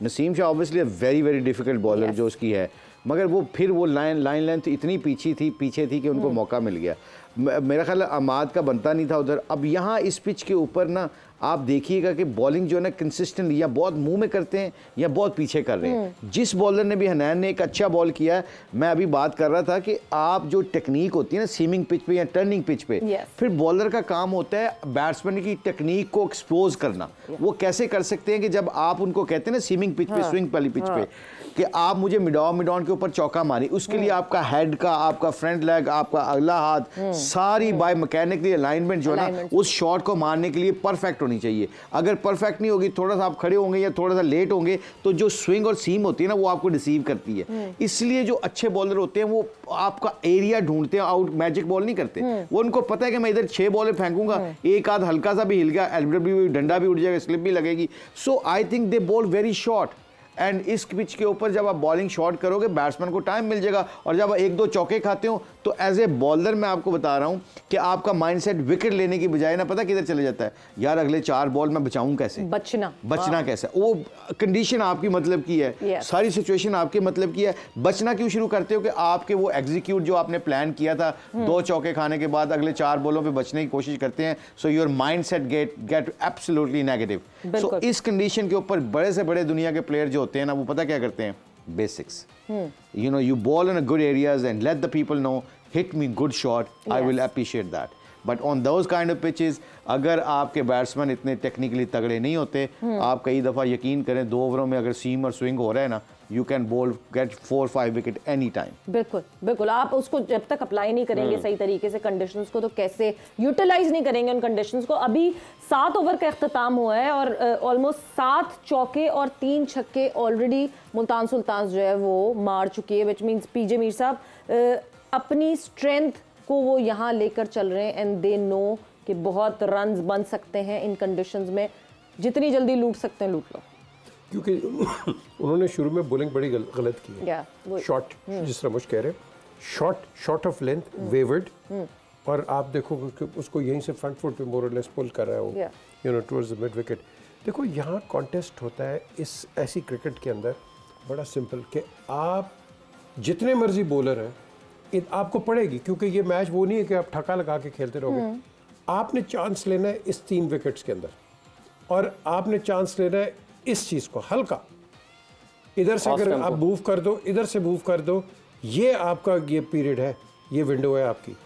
Naseem Shah obviously very very difficult bowler जो उसकी है, मगर वो फिर वो लाइन लेंथ इतनी पीछे थी कि उनको मौका मिल गया। मेरा ख्याल अमाद का बनता नहीं था उधर। अब यहाँ इस पिच के ऊपर ना आप देखिएगा कि बॉलिंग जो है ना कंसिस्टेंट या बहुत मुंह में करते हैं या बहुत पीछे कर रहे हैं। जिस बॉलर ने भी, हनैन ने एक अच्छा बॉल किया है। मैं अभी बात कर रहा था कि आप जो टेक्निक होती है ना सीमिंग पिच पे या टर्निंग पिच पे, फिर बॉलर का काम होता है बैट्समैन की टेक्निक को एक्सपोज करना। वो कैसे कर सकते हैं कि जब आप उनको कहते हैं ना सीमिंग पिच पे, स्विंग वाली पिच पे, कि आप मुझे मिड ऑन के ऊपर चौका मारी, उसके लिए आपका हेड का, आपका फ्रंट लेग, आपका अगला हाथ, सारी बाय मैकेनिकली अलाइनमेंट जो है ना उस शॉट को मारने के लिए परफेक्ट होनी चाहिए। अगर परफेक्ट नहीं होगी, थोड़ा सा आप खड़े होंगे या थोड़ा सा लेट होंगे, तो जो स्विंग और सीम होती है ना वो आपको डिसीव करती है। इसलिए जो अच्छे बॉलर होते हैं वो आपका एरिया ढूंढते हैं, आउट मैजिक बॉल नहीं करते। वो उनको पता है कि मैं इधर 6 बॉल फेंकूंगा, एक आध हल्का सा भी हिल गया, एलबीडब्ल्यू डंडा भी उड़ जाएगा, स्लिप भी लगेगी। So I think they bowl very short and इस पिच के ऊपर जब आप बॉलिंग शॉट करोगे बैट्समैन को टाइम मिल जाएगा। और जब 1-2 चौके खाते हो तो एज ए बॉलर मैं आपको बता रहा हूं कि आपका माइंडसेट विकेट लेने की बजाय ना पता किधर चले जाता है, यार अगले 4 बॉल मैं बचाऊं कैसे, बचना कैसे। वो कंडीशन आपकी मतलब की है, सारी सिचुएशन आपके मतलब की है। बचना क्यों शुरू करते हो कि आपके वो एग्जीक्यूट जो आपने प्लान किया था 2 चौके खाने के बाद अगले 4 बॉलों पे बचने की कोशिश करते हैं। So your mindset get absolutely negative. So इस कंडीशन के ऊपर बड़े से बड़े दुनिया के प्लेयर जो होते हैं ना वो पता क्या करते हैं, basics. You know, you ball in a good areas and let the people know, hit me good shot, I will appreciate that. But on those kind of pitches, अगर आपके बैट्समैन इतने टेक्निकली तगड़े नहीं होते, आप कई दफ़ा यकीन करें 2 ओवरों में अगर सीम और स्विंग हो रहा है ना, you can bowl get 4-5 wicket any time. बिल्कुल आप उसको जब तक अप्लाई नहीं करेंगे सही तरीके से कंडीशंस को, तो कैसे यूटिलाइज नहीं करेंगे उन कंडीशंस को। अभी 7 ओवर का इख्तिताम हुआ है और ऑलमोस्ट 7 चौके और 3 छक्के ऑलरेडी मुल्तान सुल्तान जो है वो मार चुकी है, विच मीन्स पीजे मीर साहब अपनी स्ट्रेंथ को वो यहाँ लेकर चल रहे हैं एंड दे नो कि बहुत रन्स बन सकते हैं इन कंडीशंस में, जितनी जल्दी लूट सकते हैं लूट लो। क्योंकि उन्होंने शुरू में बॉलिंग बड़ी गलत की है। शॉट जिस तरह मुझ कह रहे हैं, शॉट ऑफ लेंथ वेवर्ड, और आप देखो उसको यहीं से फ्रंट फुट पे मोर और लेस पुल कर रहा है वो, you know, towards the mid wicket. देखो यहाँ कॉन्टेस्ट होता है इस ऐसी क्रिकेट के अंदर बड़ा सिंपल कि आप जितने मर्जी बॉलर हैं आपको पड़ेगी, क्योंकि ये मैच वो नहीं है कि आप ठका लगा के खेलते रहोगे। आपने चांस लेना है इस 3 विकेट्स के अंदर, और आपने चांस लेना है इस चीज़ को हल्का, इधर से अगर आप मूव कर दो, इधर से मूव कर दो, ये आपका ये पीरियड है, ये विंडो है आपकी।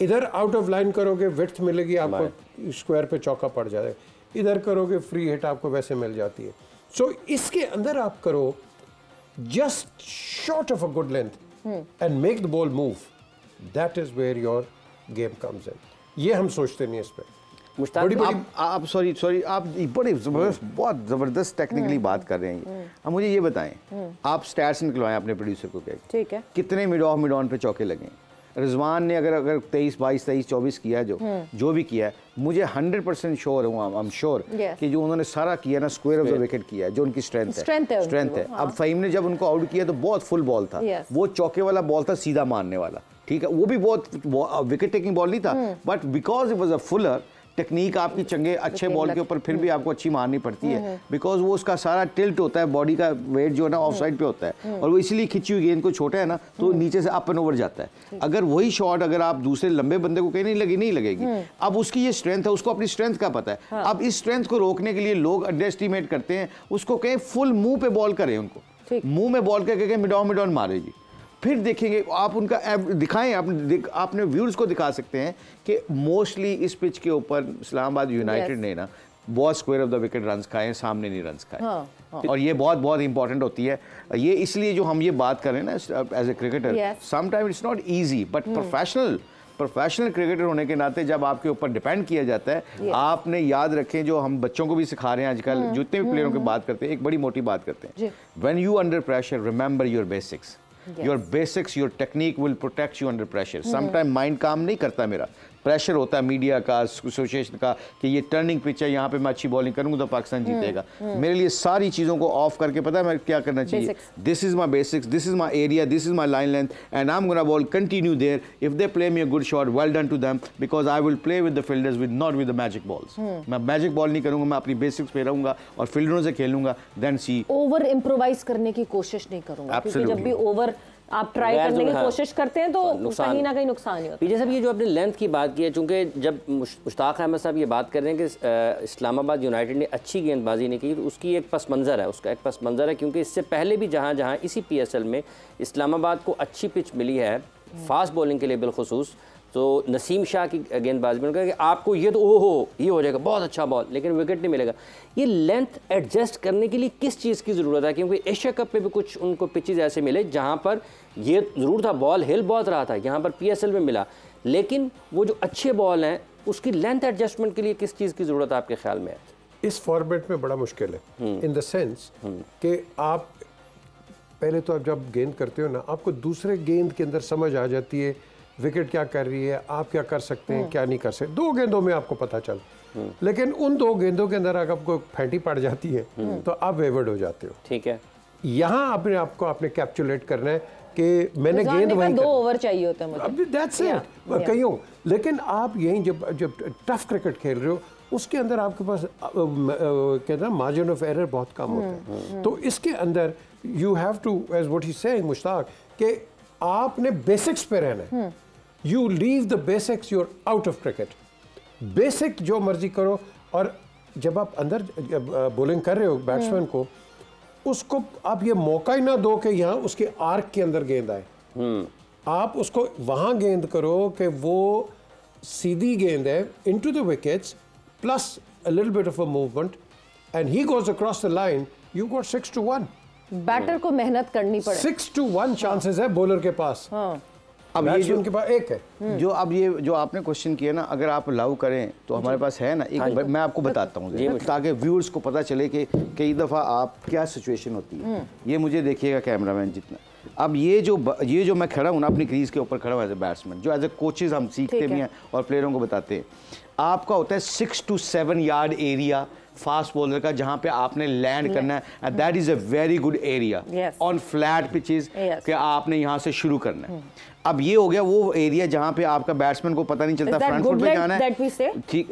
इधर आउट ऑफ लाइन करोगे विड्थ मिलेगी आपको, स्क्वायर पे चौका पड़ जाएगा, इधर करोगे फ्री हिट आपको वैसे मिल जाती है। सो इसके अंदर आप करो just short of a good length, and make the ball move, that is where your game comes in. ये हम सोचते नहीं इस पे। आप सॉरी आप बड़े बहुत ज़बरदस्त टेक्निकली बात कर रहे हैं। अब मुझे ये बताएं, आप स्टैट्स निकलवाएं अपने प्रोड्यूसर को, क्या ठीक है, कितने मिड ऑन पे चौके लगे। रिजवान ने अगर 23, 22, 23, 24 किया जो भी किया है, मुझे 100% श्योर हूँ, आई एम श्योर कि जो उन्होंने सारा किया ना स्क्वायर ऑफ द विकेट किया है, जो उनकी स्ट्रेंथ है। अब फ़हीम ने जब उनको आउट किया तो बहुत फुल बॉल था, वो चौके वाला बॉल था, सीधा मारने वाला, ठीक है, वो भी बहुत विकेट टेकिंग बॉल नहीं था, but because it was a Fuller technique आपकी चंगे अच्छे बॉल के ऊपर फिर भी आपको अच्छी मारनी पड़ती है, बिकॉज वो उसका सारा टिल्ट होता है, बॉडी का वेट जो है ना ऑफ साइड पे होता है, और वो इसलिए खिंची हुई गेंद को छोटा है ना तो नीचे से अप एंड ओवर जाता है। अगर वही शॉट अगर आप दूसरे लंबे बंदे को कहीं नहीं लगेगी। अब उसकी ये स्ट्रेंथ है, उसको अपनी स्ट्रेंथ का पता है। अब इस स्ट्रेंथ को रोकने के लिए लोग अंडर एस्टिमेट करते हैं, उसको कहें फुल मुंह पे बॉल करें, उनको मुंह में बॉल करके मिड ऑन मारे जी, फिर देखेंगे आप उनका दिखाएं, आपने व्यूअर्स को दिखा सकते हैं कि मोस्टली इस पिच के ऊपर इस्लामाबाद यूनाइटेड ने ना बहुत square of the wicket runs खाए, सामने नहीं रन्स खाए। और ये बहुत बहुत इंपॉर्टेंट होती है ये, इसलिए जो हम ये बात कर रहे हैं ना as a cricketer, sometime it's not easy, but professional cricketer होने के नाते जब आपके ऊपर डिपेंड किया जाता है, आपने याद रखें, जो हम बच्चों को भी सिखा रहे हैं आजकल, जितने भी प्लेयरों की बात करते हैं, एक बड़ी मोटी बात करते हैं, when you under pressure remember your basics. Your basics, your technique will protect you under pressure. Sometimes mind काम नहीं करता मेरा, प्रेशर होता है मीडिया का, एसोसिएशन का, कि ये टर्निंग पिच है, यहाँ पे मैं अच्छी बॉलिंग करूँगा तो पाकिस्तान जीतेगा। मेरे लिए सारी चीज़ों को ऑफ करके पता है मैं क्या करना चाहिए, this is my basics, this is my area, this is my line length, and I am gonna bowl continue there, if they play me a good shot, well done to them, because I will play with the fielders with not with the magic balls. मैं मैजिक बॉल नहीं करूँगा, मैं अपनी बेसिक्स पे रहूँगा और फील्डरों से खेलूंगा, देन सी ओवर इम्प्रोवाइज करने की कोशिश नहीं करूँगा, क्योंकि जब भी ओवर आप ट्राई करने की कोशिश करते हैं तो कहीं ना कहीं नुकसान ही होता है। पीछे साहब, ये जो आपने लेंथ की बात की है, चूंकि जब मुश्ताक अहमद साहब ये बात कर रहे हैं कि इस्लामाबाद यूनाइटेड ने अच्छी गेंदबाजी नहीं की, तो उसकी एक पस मंज़र है, उसका एक पस मंज़र है, क्योंकि इससे पहले भी जहाँ इसी PSL में इस्लामाबाद को अच्छी पिच मिली है फास्ट बॉलिंग के लिए बिलखुसूस, तो नसीम शाह की गेंदबाजी में उन्होंने कहा कि आपको ये तो ये हो जाएगा बहुत अच्छा बॉल, लेकिन विकेट नहीं मिलेगा। ये लेंथ एडजस्ट करने के लिए किस चीज़ की ज़रूरत है? क्योंकि एशिया कप में भी कुछ उनको पिचेस ऐसे मिले जहाँ पर ये ज़रूर था, बॉल हिल बहुत रहा था, यहाँ पर PSL में मिला, लेकिन वो जो अच्छे बॉल हैं उसकी लेंथ एडजस्टमेंट के लिए किस चीज़ की ज़रूरत है आपके ख्याल में? इस फॉर्मेट में बड़ा मुश्किल है, इन द सेंस कि आप पहले तो आप जब गेंद करते हो ना, आपको दूसरे गेंद के अंदर समझ आ जाती है विकेट क्या कर रही है, आप क्या कर सकते हैं, क्या नहीं कर सकते, 2 गेंदों में आपको पता चल। लेकिन उन 2 गेंदों के अंदर अगर आपको फैंटी पड़ जाती है तो आप वेवर्ड हो जाते हो। ठीक है, यहाँ अपने आप को आपने कैप्चुलेट करना है कि मैंने गेंद वहीं 2 ओवर चाहिए होते हैं मुझे, दैट्स इट कहीं। लेकिन आप यहीं जब टफ क्रिकेट खेल रहे हो, उसके अंदर आपके पास कहते हैं मार्जिन ऑफ एरर बहुत कम होता है। तो इसके अंदर you have to, as what he saying Mushtaq, कि आपने बेसिक्स पे रहना है। You leave the basics, you're out of cricket. Basic जो मर्जी करो, और जब आप अंदर बॉलिंग कर रहे हो बैट्समैन को, उसको आप ये मौका ही ना दो कि यहाँ उसके आर्क के अंदर गेंद आए। आप उसको वहाँ गेंद करो कि वो सीधी गेंद है into the wickets plus a little bit of a movement, and he goes across the line, you got 6-1। Batter को मेहनत करनी पड़े, 6-1 चांसेस है बॉलर के पास। अब ये जो उनके पास एक है, जो अब ये जो आपने क्वेश्चन किया ना, अगर आप अलाउ करें तो हमारे पास है ना एक, मैं आपको बताता हूँ ताकि व्यूअर्स को पता चले कि कई दफ़ा आप क्या सिचुएशन होती है। ये मुझे देखिएगा कैमरामैन जितना, अब ये जो मैं खड़ा हूँ ना अपनी क्रीज के ऊपर खड़ा हूँ एज ए बैट्समैन, जो एज ए कोचेज हम सीखते भी हैं और प्लेयरों को बताते हैं, आपका होता है 6 to 7 yard area fast bowler का, जहां पे आपने लैंड करना है, and that is a very good area on flat pitches कि आपने यहां से शुरू करना है। अब ये हो गया वो एरिया जहां पे आपका बैट्समैन को पता नहीं चलता फ्रंट फुट पे जाना है। ठीक,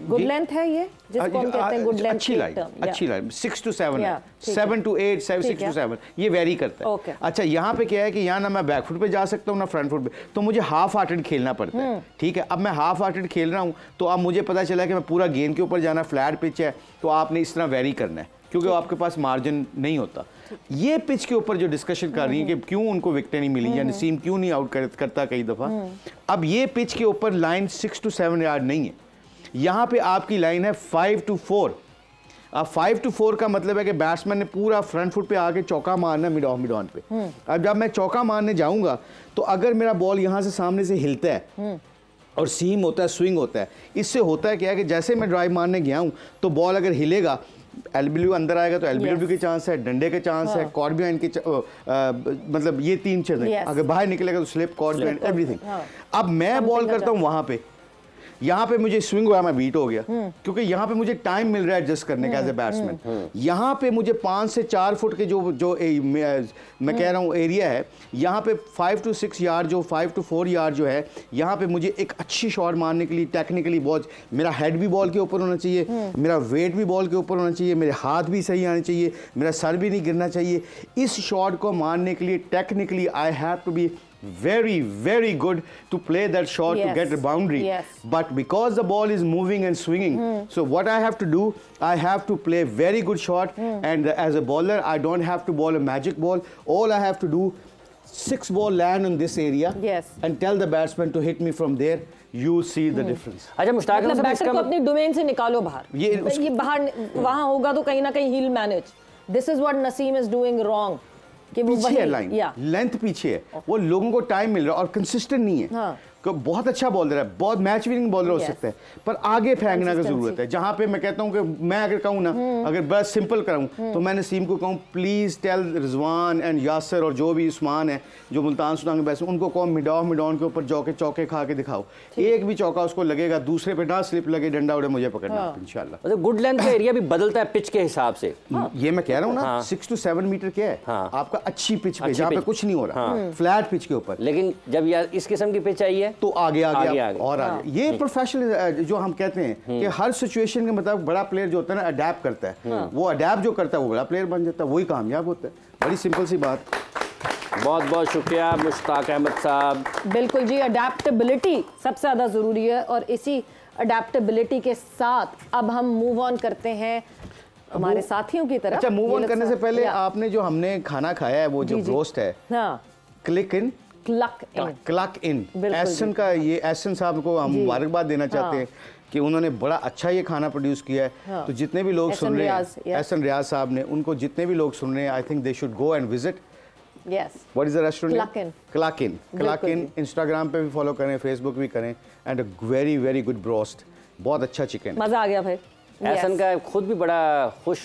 गुड लेंथ है ये, जिसको हम कहते हैं गुड लेंथ, अच्छी लाइन 6 to 7 है, 7 to 8, 6 to 7 ये वेरी करता है। अच्छा, यहाँ पे क्या है कि यहाँ ना मैं बैक फुट पे जा सकता हूँ ना फ्रंट फुट पे, तो मुझे हाफ हार्टेड खेलना पड़ता है। ठीक है, अब मैं हाफ हार्टेड खेल रहा हूँ तो अब मुझे पता चला कि मैं पूरा गेंद के ऊपर जाना, फ्लैट पिच है, तो आपने इस तरह वेरी करना है, क्योंकि आपके पास मार्जिन नहीं होता। ये पिच के ऊपर जो डिस्कशन कर रही है कि क्यों उनको विकेट नहीं मिली या नसीम क्यों नहीं आउट करता कई दफ़ा, अब ये पिच के ऊपर लाइन 6 to 7 यार्ड नहीं है, यहाँ पे आपकी लाइन है 5 to 4। अब 5 to 4 का मतलब है कि बैट्समैन ने पूरा फ्रंट फुट पे आके चौका मारना मिड ऑन पे। अब जब मैं चौका मारने जाऊंगा तो अगर मेरा बॉल यहाँ से सामने से हिलता है और सीम होता है, स्विंग होता है, इससे होता है क्या है कि जैसे मैं ड्राइव मारने गया हूँ तो बॉल अगर हिलेगा, एलबीडब्ल्यू अंदर आएगा तो एलबीडब्ल्यू के चांस है, डंडे के चांस है, कॉर्ड बिहाइंड के मतलब ये 3 चीजें। अगर बाहर निकलेगा तो स्लिप, कॉर्ड बिहाइंड, एवरीथिंग। अब मैं बॉल करता हूँ वहां पे, यहाँ पे मुझे स्विंग हुआ, मैं बीट हो गया क्योंकि यहाँ पे मुझे टाइम मिल रहा है एडजस्ट करने का एज ए बैट्समैन। यहाँ पे मुझे 5 से 4 फुट के जो मैं कह रहा हूँ एरिया है, यहाँ पे 5 to 6 यार्ड, जो 5 to 4 यार्ड जो है, यहाँ पे मुझे एक अच्छी शॉट मारने के लिए टेक्निकली बहुत, मेरा हेड भी बॉल के ऊपर होना चाहिए, मेरा वेट भी बॉल के ऊपर होना चाहिए, मेरे हाथ भी सही आने चाहिए, मेरा सर भी नहीं गिरना चाहिए। इस शॉट को मारने के लिए technically I have to be very good to play that shot, to get the boundary. But because the ball is moving and swinging, so what I have to do, I have to play very good shot, and as a bowler I don't have to bowl a magic ball. All I have to do, 6 ball land in this area and tell the batsman to hit me from there. You see the difference. अच्छा मुश्ताक, मतलब बैटर को अपनी डोमेन से निकालो बाहर, ये बाहर वहां होगा तो कहीं ना कहीं he'll manage. This is what Naseem is doing wrong. कि वो पीछे है लाइन, लेंथ पीछे है, वो लोगों को टाइम मिल रहा है और कंसिस्टेंट नहीं है। बहुत अच्छा बॉलर है, बहुत मैच विनिंग बॉलर हो सकता है, पर आगे फेंकने की जरूरत है। जहां पे मैं कहता हूं कि मैं अगर कहूं ना, अगर बस सिंपल कराऊं तो मैं नसीम को कहूं please tell Rizwan and Yasir और जो भी उस्मान है जो मुल्तान सुल्तान के बैट्समैन, उनको कहो मिड ऑन के ऊपर चौके खा के दिखाओ। एक भी चौका उसको लगेगा, दूसरे पे ना स्लिप लगे, डंडा उड़े, मुझे पकड़ना इंशाल्लाह। मतलब गुड लेंथ का एरिया भी बदलता है पिच के हिसाब से। ये मैं कह रहा हूँ ना, 6 to 7 मीटर क्या है आपका अच्छी पिच पे, जहाँ पे कुछ नहीं हो रहा, फ्लैट पिच के ऊपर। लेकिन जब यार इस किस्म की पिच आई है तो आगे और आगे। ये प्रोफेशनल जो हम कहते हैं कि हर सिचुएशन के मुताबिक बड़ा प्लेयर जो होता है ना अडैप्ट करता है, वो अडैप्ट जो करता है वो बड़ा प्लेयर बन जाता है, वही कामयाब होता है। बड़ी सिंपल सी बात। बहुत बहुत शुक्रिया मुश्ताक अहमद साहब। बिल्कुल जी, अडेप्टेबिलिटी सबसे ज़्यादा ज़रूरी है और इसी अडेप्टेबिलिटी के साथ अब हम मूव ऑन करते हैं हमारे साथियों की तरफ। अच्छा, मूव ऑन करने से पहले आपने जो हमने खाना खाया है वो जो रोस्ट है, क्लक इन एहसन का, ये एहसन साहब को हम मुबारकबाद देना चाहते हैं कि उन्होंने बड़ा अच्छा ये खाना प्रोड्यूस किया है। तो जितने भी लोग सुन रहे हैं, एहसन रियाज साहब ने, उनको जितने भी लोग सुन रहे हैं, आई think they should go and visit. What is the restaurant? Clock in. Instagram पे भी फॉलो करें, फेसबुक भी करें, एंड वेरी गुड ब्रोस्ट, बहुत अच्छा चिकन, मजा आ गया भाई। एहसन का खुद भी बड़ा खुश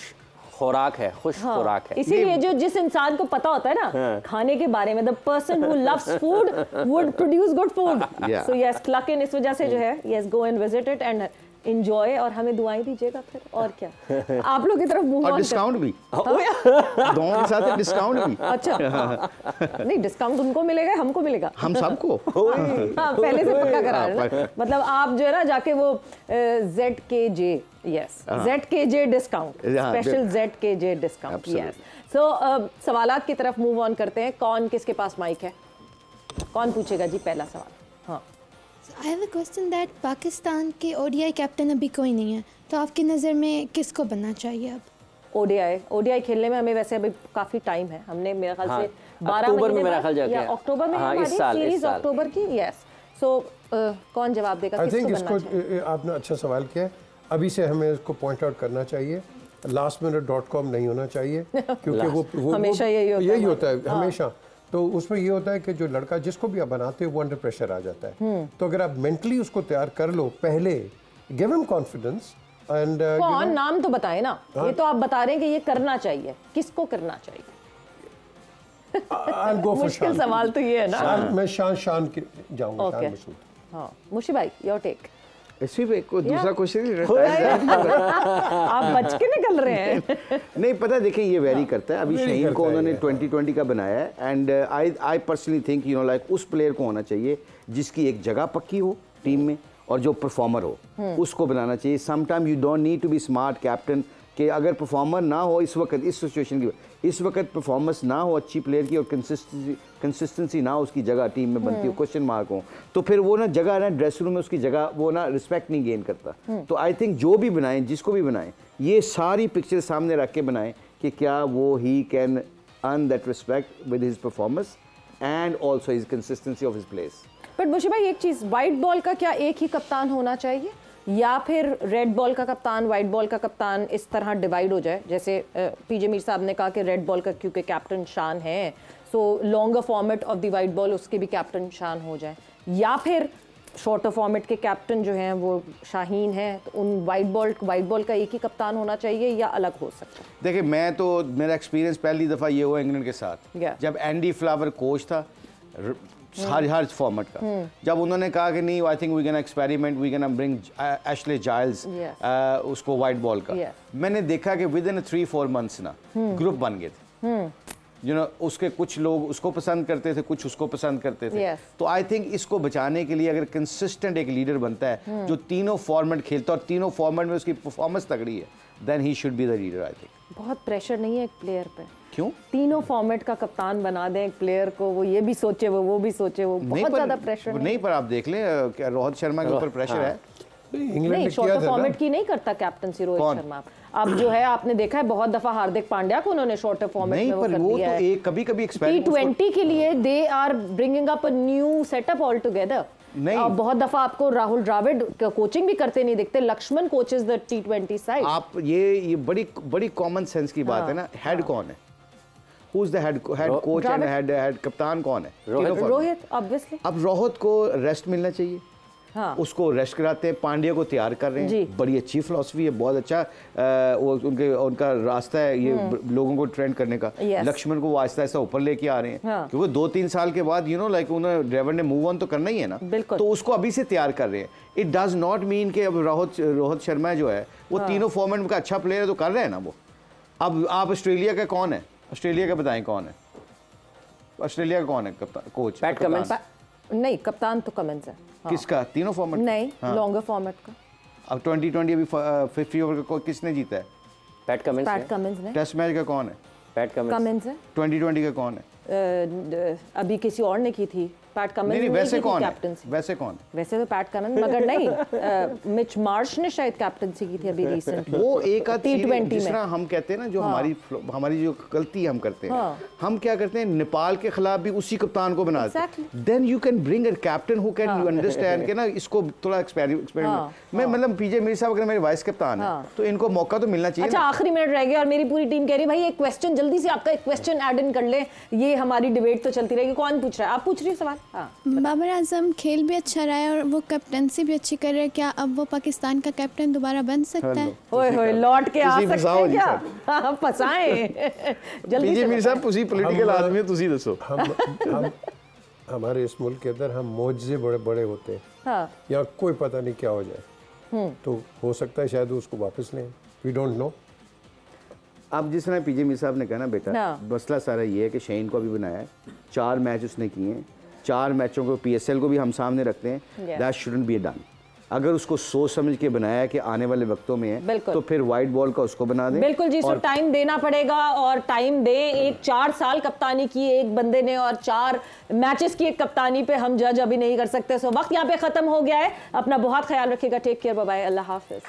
खुराक है, खुश खुराक है। इसीलिए जो जिस इंसान को पता होता है ना खाने के बारे में, the person who loves food would produce good food. So yes, क्लक इन इस वजह से जो है, yes go and visit it and enjoy, और हमें दुआएं दीजिएगा फिर, और क्या। आप लोग की तरफ मूव ऑन, और डिस्काउंट भी दोनों के साथ डिस्काउंट भी। अच्छा नहीं, डिस्काउंट उनको मिलेगा, हमको मिलेगा, हम सबको। हाँ, पहले से पक्का करा रहे हैं। मतलब आप जो है ना जाके वो ZKJ, yes ZKJ discount, special ZKJ discount, yes. So सवालात की तरफ मूव ऑन करते हैं। कौन किसके पास माइक है, कौन पूछेगा जी पहला सवाल? हाँ, I have a question that Pakistan के ODI कैप्टन अभी कोई नहीं है, तो आपकी नज़र में किसको बनना चाहिए अब? ODI खेलने में हमें वैसे अभी काफ़ी टाइम है। हमने मेरे ख्याल से 12 महीने मेरा ख्याल जाके अक्टूबर में हमारी सीरीज अक्टूबर की, यस। सो कौन जवाब देगा? आई थिंक इसको आपने अच्छा सवाल किया। अभी से हमें इसको पॉइंट आउट करना चाहिए, lastminute.com नहीं होना चाहिए, क्योंकि वो हमेशा यही होता है हमेशा। तो उसमें ये होता है कि जो लड़का जिसको भी आप बनाते हो वो अंडर प्रेशर आ जाता है। तो अगर आप मेंटली उसको तैयार कर लो पहले, गिव हिम कॉन्फिडेंस एंड कौन, नाम तो बताए ना। ये तो आप बता रहे हैं कि ये करना चाहिए, किसको करना चाहिए? I'll go for मुश्किल सवाल तो ये है ना। मैं शान के जाऊंगा, शान मसूद। हाँ, मुशी भाई, योर टेक। इसी पे कोई दूसरा क्वेश्चन आप बच के निकल रहे हैं। नहीं पता, देखें ये वेरी करता है। अभी शहीन को उन्होंने 2020 का बनाया है, and I personally think you know like उस प्लेयर को होना चाहिए जिसकी एक जगह पक्की हो टीम में और जो परफॉर्मर हो, उसको बनाना चाहिए। Sometime you don't need to be smart captain, कि अगर परफॉर्मर ना हो इस वक्त, इस सिचुएशन की, इस वक्त परफॉर्मेंस ना हो अच्छी प्लेयर की और कंसिस्टेंसी ना हो, उसकी जगह टीम में बनती हो, क्वेश्चन मार्क हो, तो फिर वो ना जगह ना ड्रेसिंग रूम में उसकी जगह वो ना रिस्पेक्ट नहीं गेन करता। तो आई थिंक जो भी बनाएं, जिसको भी बनाएं, ये सारी पिक्चर सामने रख के बनाएं कि क्या वो he can earn that respect with his performance and also his consistency of his place. But Mushi भाई एक चीज़, वाइट बॉल का क्या एक ही कप्तान होना चाहिए? या फिर रेड बॉल का कप्तान, वाइट बॉल का कप्तान इस तरह डिवाइड हो जाए, जैसे पीजे मीर साहब ने कहा कि रेड बॉल का क्योंकि कैप्टन शान है, so longer format of the white ball उसके भी कैप्टन शान हो जाए, या फिर शॉर्टर फॉर्मेट के कैप्टन जो हैं वो शाहीन हैं, तो उन वाइट बॉल का एक ही कप्तान होना चाहिए या अलग हो सकता है? देखिए, मैं तो मेरा एक्सपीरियंस पहली दफ़ा ये हुआ इंग्लैंड के साथ, जब एंडी फ्लावर कोच था हर फॉर्मेट का, जब उन्होंने कहा कि नहीं, I think we can experiment, we can bring Ashley Giles उसको वाइट बॉल का, मैंने देखा कि विद इन 3-4 मंथ्स ना ग्रुप बन गए थे। उसके कुछ लोग उसको पसंद करते थे, कुछ उसको पसंद करते थे। तो आई थिंक इसको बचाने के लिए अगर कंसिस्टेंट एक लीडर बनता है जो तीनों फॉर्मेट खेलता है और तीनों फॉर्मेट में उसकी परफॉर्मेंस तगड़ी है, then he should be the leader. I think बहुत प्रेशर नहीं है एक प्लेयर पे? क्यों? तीनों फॉर्मेट का कप्तान बना दें एक प्लेयर को, वो ये भी सोचे वो भी सोचे, वो बहुत ज्यादा प्रेशर नहीं। पर आप देख लें, क्या रोहित शर्मा के ऊपर प्रेशर है? नहीं, शॉर्ट फॉर्मेट की नहीं करता कैप्टनसी रोहित शर्मा। अब जो है आपने देखा है बहुत दफा हार्दिक पांड्या को उन्होंने शॉर्ट फॉर्मेट में वो कर दिया है। कभी-कभी T20 के लिए they are bringing up a new setup all together. नहीं, बहुत दफा आपको राहुल द्रविड़ कोचिंग भी करते नहीं दिखते, Lakshman coaches the T20 side. आप ये बड़ी कॉमन सेंस की बात है ना। हेड कौन है? Who is the head coach and head कप्तान कौन है? रोहित ऑब्वियसली। अब रोहित को रेस्ट मिलना चाहिए। हाँ। उसको रेस्ट कराते हैं, पांड्या को तैयार कर रहे हैं, बड़ी अच्छी फिलॉसफी है, बहुत अच्छा उनका रास्ता है ये लोगों को ट्रेंड करने का। लक्ष्मण को वो आहिस्ता आहिस्ता ऊपर लेके आ रहे हैं। हाँ। क्योंकि 2-3 साल के बाद लाइक उन्हें ड्राइवर ने मूव ऑन तो करना ही है ना, तो उसको अभी से तैयार कर रहे हैं। इट डज नॉट मीन कि अब रोहित शर्मा जो है वो तीनों फॉर्मेट का अच्छा प्लेयर है तो कर रहे हैं ना वो। अब आप ऑस्ट्रेलिया का कौन है? ऑस्ट्रेलिया का बताएं कौन है? ऑस्ट्रेलिया का कौन है कोच? PAT Cummins. नहीं, कप्तान तो कमिंस है। किसका? तीनों फॉर्मेट? नहीं, लॉन्गर फॉर्मेट का। अब 2020 अभी 50 ओवर का किसने जीता है? पैट कमिंस ने। टेस्ट मैच का कौन है? पैट कमिंस है। 2020 का कौन है? अभी किसी और ने की थी। पैट कमिंस नहीं, वैसे कौन है? वैसे कौन है? वैसे तो पैट कमिंस, मगर नहीं, मिच मार्श ने शायद कैप्टनसी की थी अभी रिसेंटली। वो एक T20 जिस तरह हम कहते हैं ना, जो हमारी जो गलती हम करते हैं, हम क्या करते हैं, नेपाल के खिलाफ भी उसी कप्तान को बनाते हैं। Then you can bring a captain who can understand के ना इसको थोड़ा एक्सपेरिमेंट। मैं मतलब पीजे मीर साहब अगर मेरे वाइस कप्तान है तो इनको मौका तो मिलना चाहिए। अच्छा, आखिरी मिनट रह गया और मेरी पूरी टीम कह रही है भाई एक क्वेश्चन जल्दी से, आपका एक क्वेश्चन ऐड इन कर ले, ये हमारी डिबेट तो चलती रहेगी। कौन पूछ रहा है? आप पूछ रही हो सवाल? बाबर आजम खेल भी अच्छा रहा है और वो कैप्टनसी भी अच्छी कर रहे हैं, क्या अब वो पाकिस्तान का कैप्टन दोबारा बन सकता है? ओए होए, लौट के आ सकते हैं क्या? फंसाएं जल्दी से। मीर साहब उसी पॉलिटिकल आदमी है, तुसी दसो। हम हमारे इस मुल्क के अंदर हम मोजे बड़े बड़े होते हैं। हाँ। यहाँ कोई पता नहीं क्या हो जाए, तो हो सकता है शायद उसको वापस लें, वी डोंट नो। अब जिस तरह पीजे मीर साहब ने कहा ना बेटा, मसला सारा ये है कि शहीन को अभी बनाया है, 4 मैच उसने किए हैं, 4 मैचों को PSL को भी हम सामने रखते हैं, दैट शुडंट बी डन। अगर उसको सोच समझ के बनाया है कि आने वाले वक्तों में है, तो फिर वाइट बॉल का उसको बना दें। बिल्कुल जी, और टाइम देना पड़ेगा और टाइम दें। एक 4 साल कप्तानी की एक बंदे ने और 4 मैचेस की एक कप्तानी पे हम जज अभी नहीं कर सकते। सो वक्त यहाँ पे खत्म हो गया है। अपना बहुत ख्याल रखिएगा। टेक केयर, बाय बाय, अल्लाह हाफिज।